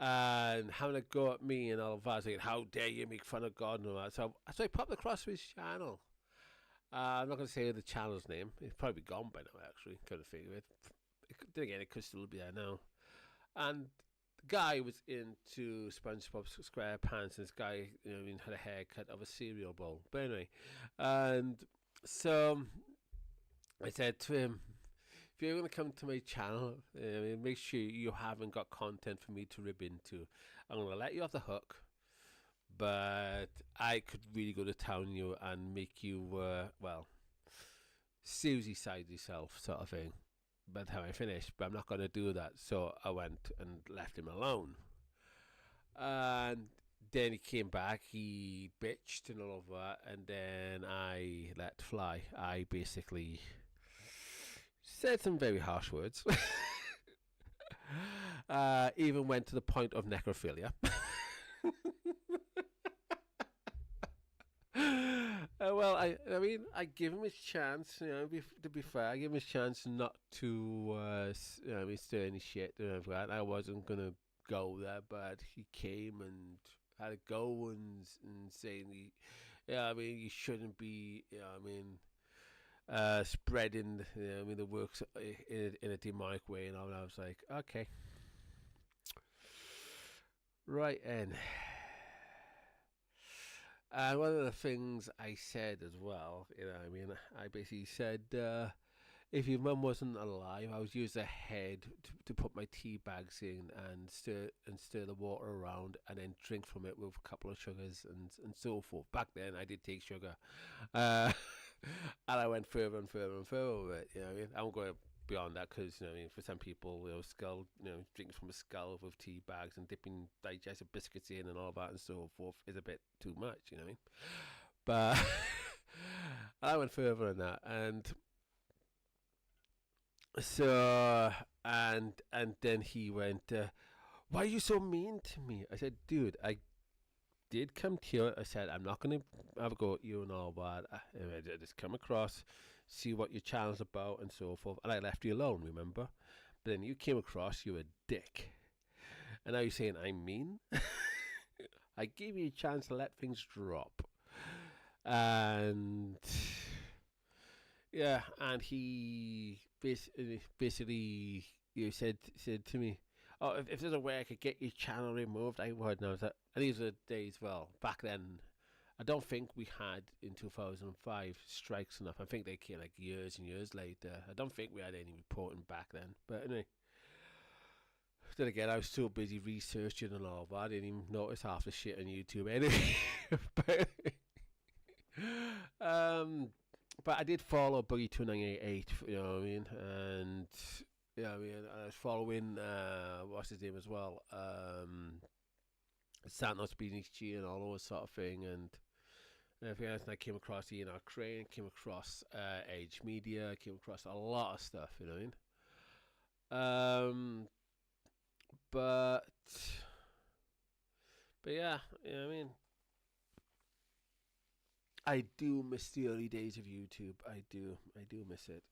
and having a go at me and all of that, saying, "How dare you make fun of God?" and all that. So I popped across his channel. I'm not going to say the channel's name. It's probably gone by now, actually. Kind of figure it. Then again, it could still be there now. And the guy was into SpongeBob SquarePants, and this guy, you know, had a haircut of a cereal bowl. But anyway, and so I said to him, if you're going to come to my channel, make sure you haven't got content for me to rib into. I'm going to let you off the hook, but I could really go to town on you and make you, well, Susie side yourself, sort of thing. By the time I finished, but I'm not going to do that. So I went and left him alone. And then he came back, he bitched and all of that, and then I let fly. I basically said some very harsh words. Even went to the point of necrophilia. Well, I mean, I give him his chance. You know, to be fair, I give him his chance not to, you know, I mean, stir any shit and everything. I wasn't gonna go there, but he came and had a go and saying he, yeah, I mean, you shouldn't be, you know, I mean, spreading, you know, I mean, the works in a demonic way, and all. And I was like, okay, right, and. And one of the things I said as well, you know, I mean, I basically said, if your mum wasn't alive, I would use a head to put my tea bags in and stir the water around, and then drink from it with a couple of sugars and so forth. Back then, I did take sugar, and I went further and further and further with it. You know, what I mean, I'm going beyond that because, you know, I mean, for some people, you know, drinking from a skull with tea bags and dipping digestive biscuits in and all that and so forth is a bit too much, you know what I mean? But I went further than that, and so and then he went, "Why are you so mean to me?" I said, "Dude, I did come to you. I said I'm not gonna have a go at you and all that. I just come across." See what your channel's about and so forth, and I left you alone, remember? But then you came across, you were a dick, and now you're saying I'm mean. I gave you a chance to let things drop, and yeah, and he basically you said to me, "Oh, if there's a way I could get your channel removed, I would." And I was like, and these are the days. Well, back then. I don't think we had in 2005 strikes enough. I think they came like years and years later. I don't think we had any reporting back then. But anyway, then again, I was so busy researching and all that, I didn't even notice half the shit on YouTube anyway. But I did follow Boogie2988, you know what I mean? And yeah, I mean, I was following what's his name as well, Santos BNHG and all those sort of thing, and everything else. And I came across Ian R. Crane, came across Age Media, came across a lot of stuff, you know what I mean? But yeah, you know what I mean? I do miss the early days of YouTube. I do miss it.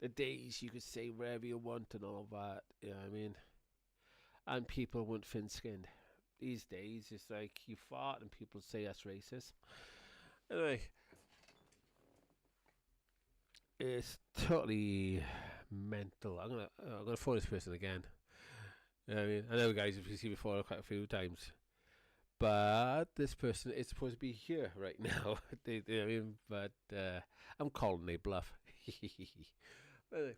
The days you could say wherever you want and all that, you know what I mean? And people weren't thin-skinned. These days, it's like you fart and people say that's racist. Anyway, it's totally mental. I'm gonna phone this person again. You know what I mean, I know guys have seen before quite a few times, but this person is supposed to be here right now. You know what I mean, but I'm calling they bluff. Anyway,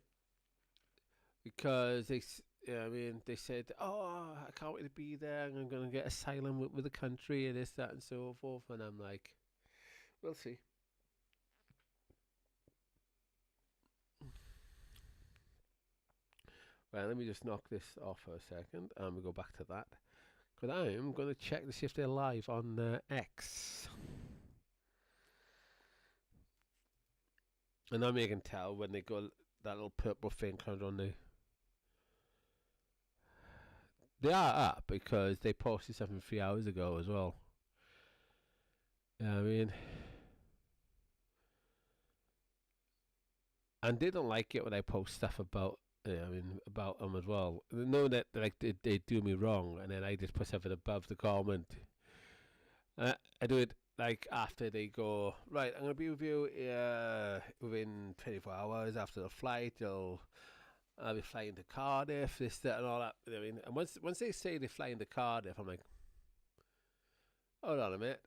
because you know what I mean, they said, "Oh, I can't wait to be there. I'm going to get asylum with the country and this, that, and so forth." And I'm like, "We'll see." Well, let me just knock this off for a second, and we'll go back to that. Because I'm going to check to see if they're live on X. And I'm making tell when they go that little purple thing comes on the. They are up because they posted something 3 hours ago as well. I mean, and they don't like it when I post stuff about, about them as well. They know that like they do me wrong, and then I just put something above the comment. I do it like after they go, right, I'm gonna be with you within 24 hours after the flight. I'll be flying to Cardiff, this, that, and all that. I mean, and once they say they're flying to Cardiff, I'm like, hold on a minute.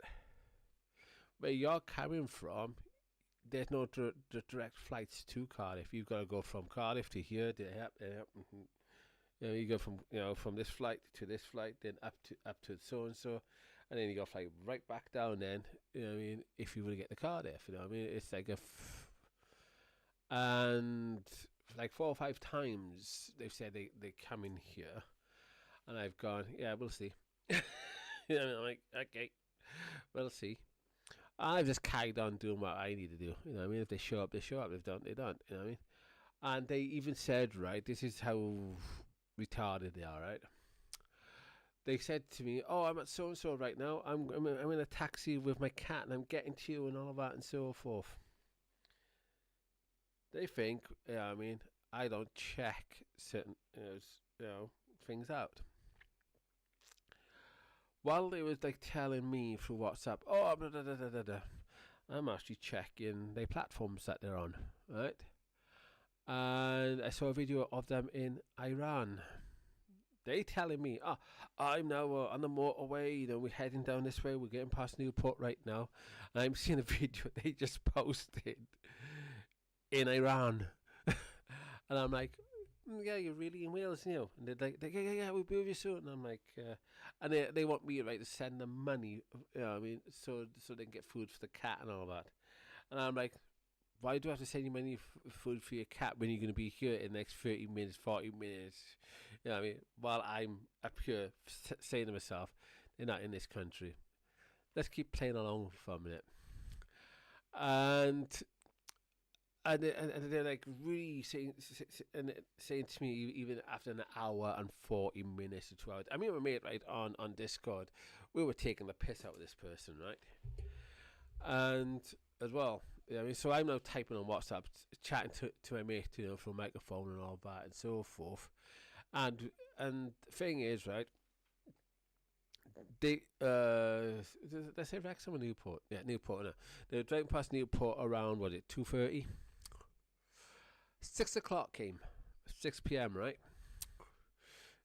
Where you're coming from, there's no direct flights to Cardiff. You've got to go from Cardiff to here, to you know, you go from this flight to this flight, then up to so and so, and then you got to fly right back down. Then, you know what I mean, if you were to get to Cardiff, you know what I mean, it's like and like 4 or 5 times they've said they come in here, and I've gone, yeah, we'll see. You know, I'm like, okay, we'll see. I've just carried on doing what I need to do. You know what I mean? If they show up, they show up. If they don't, they don't. You know what I mean? And they even said, right, this is how retarded they are, right? they said to me, "Oh, I'm at so and so right now. I'm in a taxi with my cat, and I'm getting to you, and all of that, and so forth." They think, I mean, I don't check certain, things out. While they was like telling me through WhatsApp, "Oh, blah, blah, blah, blah, blah, blah," I'm actually checking the platforms that they're on, right? And I saw a video of them in Iran. They telling me, "Oh, I'm now on the motorway. We're heading down this way. We're getting past Newport right now." And I'm seeing a video they just posted in Iran, and I'm like, "Yeah, you're really in Wales, you know?" And they're like, "Yeah, we'll be with you soon." And I'm like, and they want me right to send them money, I mean, so they can get food for the cat and all that. And I'm like, why do I have to send you money food for your cat when you're going to be here in the next 30 minutes, 40 minutes? You know what I mean? While I'm up here saying to myself, they're not in this country. Let's keep playing along for a minute. And they're like really saying to me, even after an hour and 40 minutes to 2 hours. I mean, we made right on Discord. We were taking the piss out of this person, right? And as well, I mean, so I'm now typing on WhatsApp, chatting to my mate, through a microphone and all that, and so forth. And the thing is, right? They let's say Wrexham or Newport. Yeah, Newport. No. They were driving past Newport around 2:30. 6 o'clock came, 6 p.m. Right?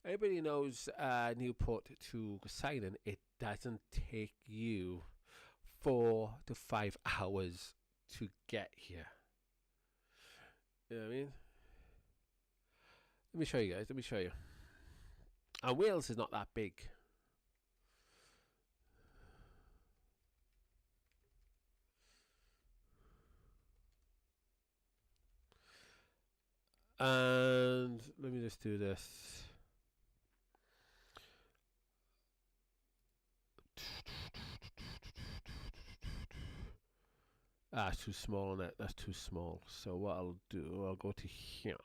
Everybody knows Newport to Silent. It doesn't take you 4 to 5 hours to get here. You know what I mean? Let me show you guys. Let me show you. And Wales is not that big. And let me just do this. It's too small on that. That's too small. So what I'll do, I'll go to here.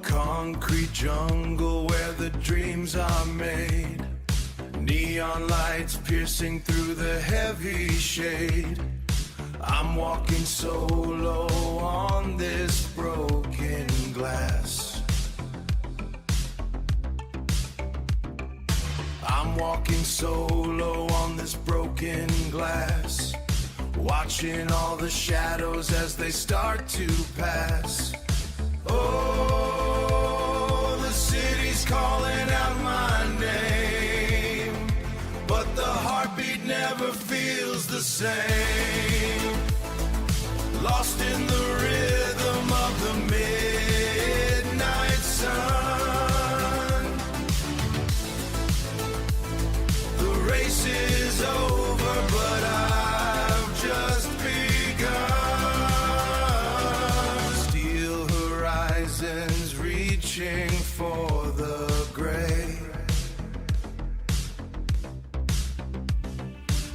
Concrete jungle where the dreams are made. Neon lights piercing through the heavy shade. I'm walking solo on this broken glass. I'm walking solo on this broken glass, watching all the shadows as they start to pass. Oh, the city's calling out my name, but the heartbeat never feels the same. Lost in the rhythm of the midnight sun. The race is over, but I've just begun. Steel horizons reaching for the gray.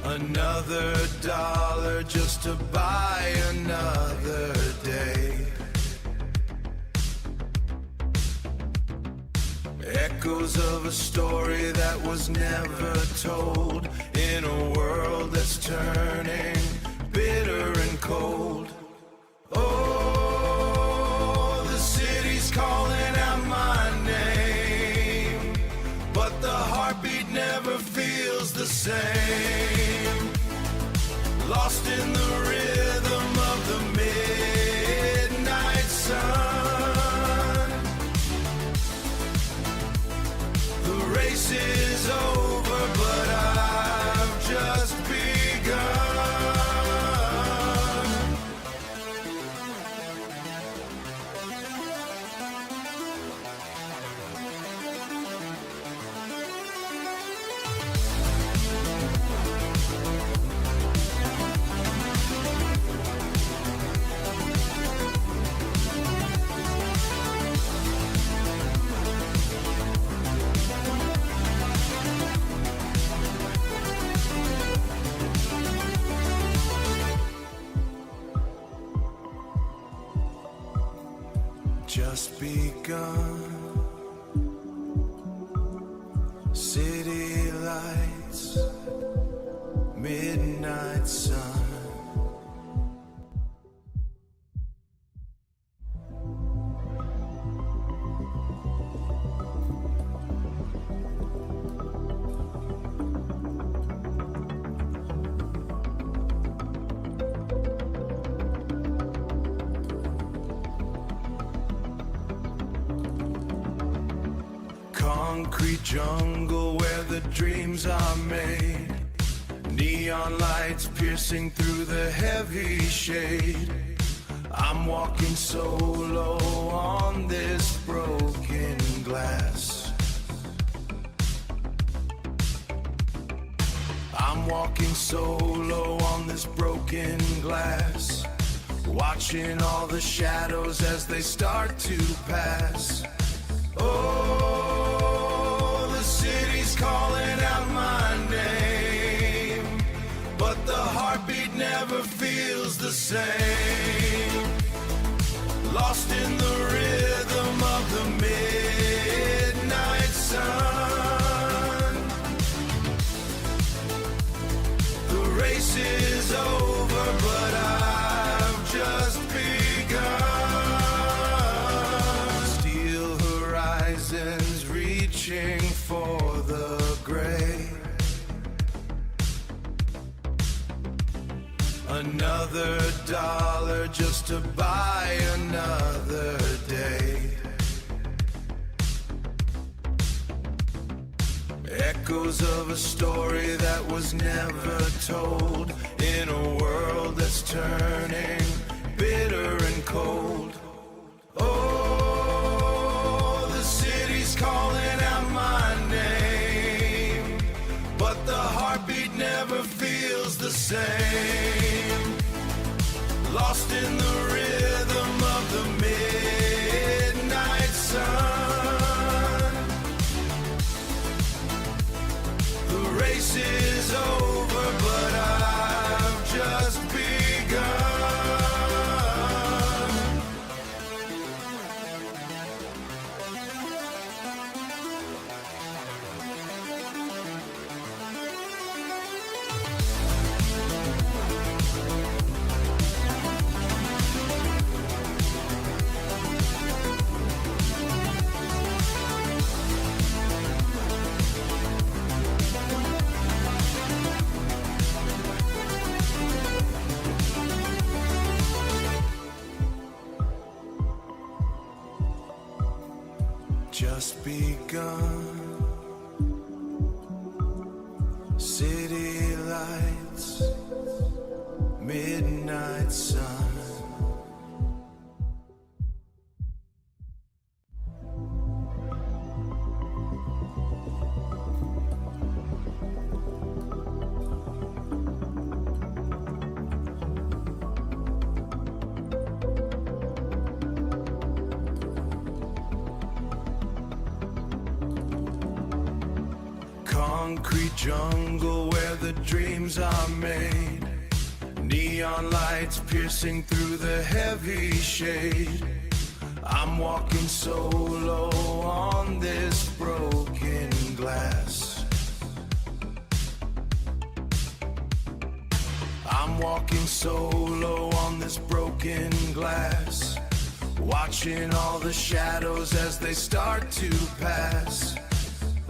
Another dollar just to buy another day. Echoes of a story that was never told, in a world that's turning bitter and cold. Oh, the city's calling out my name, but the heartbeat never feels the same. Lost in the rhythm of the midnight sun. The race is over, but I've just begun. Just begun. City lights, midnight sun. Concrete jungle where the dreams are made. Neon lights piercing through the heavy shade. I'm walking solo on this broken glass. I'm walking solo on this broken glass, watching all the shadows as they start to pass. Oh, the city's calling out my name, but the heartbeat never feels the same. Lost in the rhythm of the midnight sun. The race is over, but I've just begun. Steel horizons reaching for the gray. Another dollar just to buy another day. Echoes of a story that was never told in a world that's turning bitter and cold. Oh, the city's calling out my name, but the heartbeat never feels the same. Lost in the rhythm of the midnight sun. The race is over, but I've just begun. Just begun. City lights, midnight sun. Concrete jungle where the dreams are made. Neon lights piercing through the heavy shade. I'm walking solo on this broken glass. I'm walking solo on this broken glass. Watching all the shadows as they start to pass.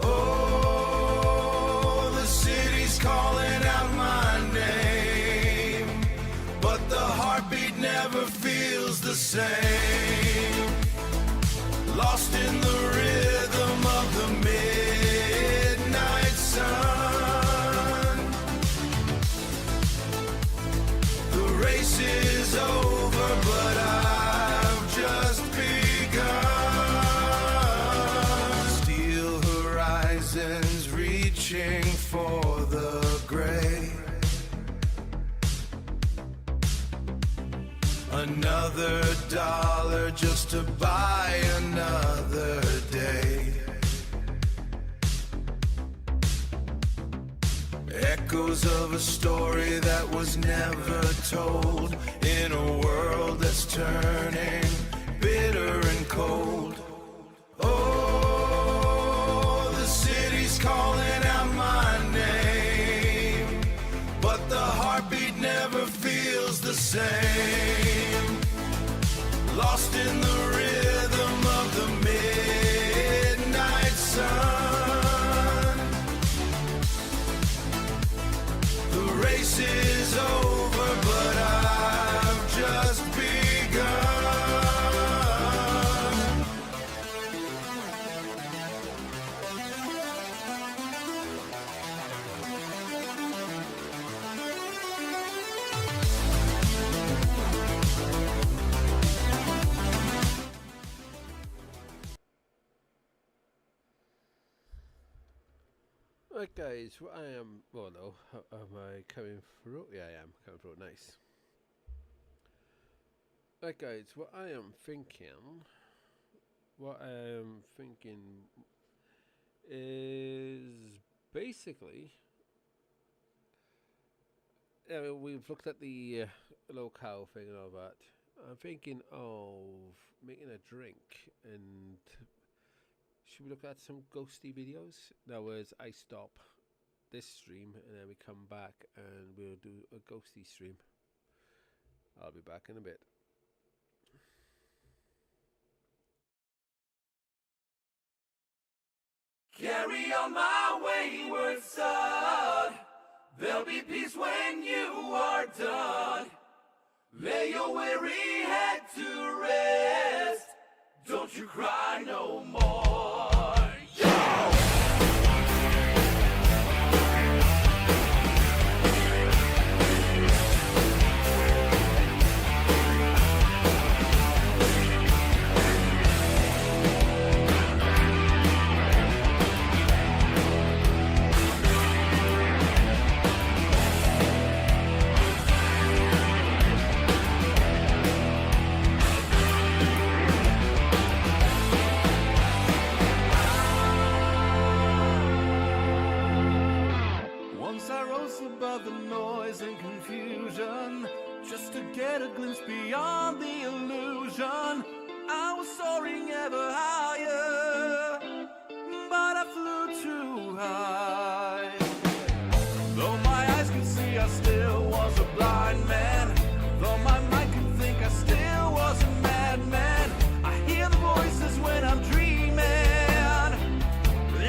Oh, the city's calling out my name, but the heartbeat never feels the same. Lost in the rhythm of the midnight sun. The race is over, but I've just begun. Steel horizons reaching for the gray. Another dollar just to buy another day. Echoes of a story that was never told in a world that's turning bitter and cold. Oh, the city's calling out my name, but the heartbeat never feels the same. Lost in the rhythm of the midnight sun. The race is over, but I've just begun. Right, guys, what I am. Well, no, am I coming through? Yeah, I am coming through. Nice. Right, guys, what I am thinking. What I am thinking is basically. We've looked at the locale thing and all that. I'm thinking of making a drink and. Should we look at some ghosty videos? Now, as I stop this stream and then we come back and we'll do a ghosty stream. I'll be back in a bit. Carry on my wayward son. There'll be peace when you are done. Lay your weary head to rest. Don't you cry no more. Yo! get a glimpse beyond the illusion. I was soaring ever higher, but I flew too high. Though my eyes could see, I still was a blind man. Though my mind could think, I still was a madman. I hear the voices when I'm dreaming.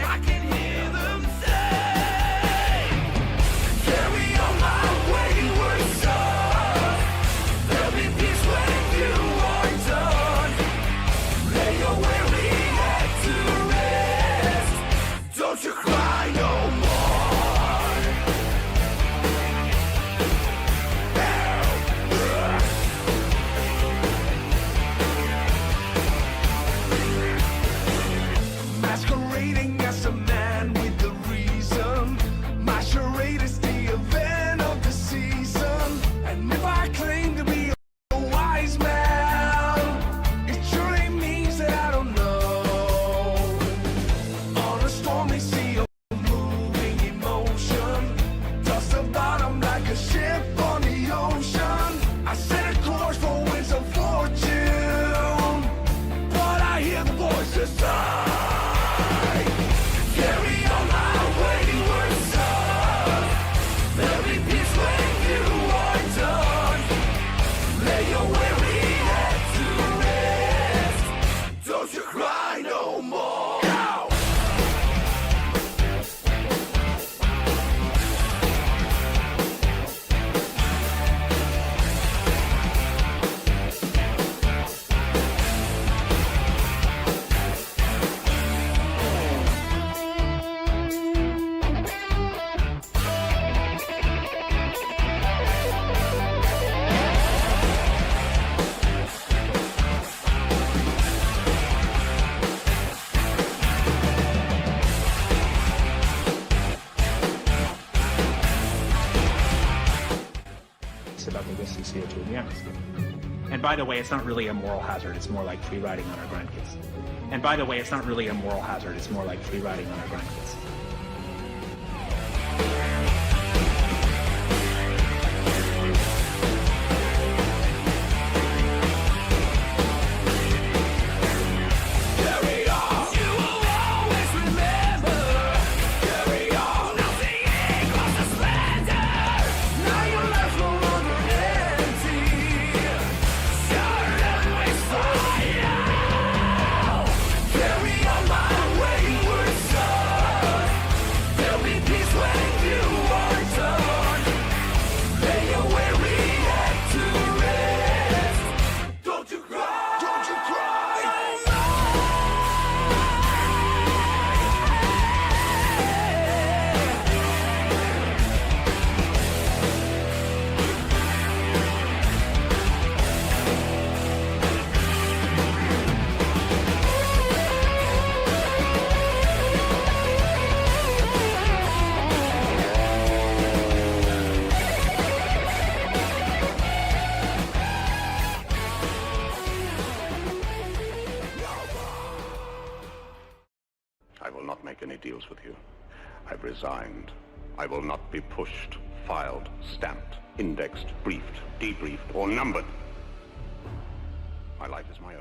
I can hear them say, carry on my wayward son. There'll be peace when you are done. Lay your weary head to rest. Don't you cry no more. Masquerading as a man with the reason. My charade is the event of the season. And if I claim to be a wise man, it surely means that I don't know. On a stormy sea of moving emotion, toss the bottom like a ship on the ocean. I set a course for winds of fortune, but I hear the voices sigh. Carry on my wayward son. There'll be peace when you are done. Lay your weary head to rest. Don't you cry no more. Ow! About the risky CO2 in the atmosphere. And by the way, it's not really a moral hazard, it's more like free riding on our grandkids. And by the way, it's not really a moral hazard, it's more like free riding on our grandkids. Carry on. You will always remember. Carry on. Nothing equals the splendor. Now your life's no longer empty. Shattered with fire. Carry on my wayward son. There'll be peace when you are done. Lay your weary head to rest. Don't you cry. Don't you cry. I will not make any deals with you. I've resigned. I will not be pushed, filed, stamped, indexed, briefed, debriefed, or numbered. My life is my own.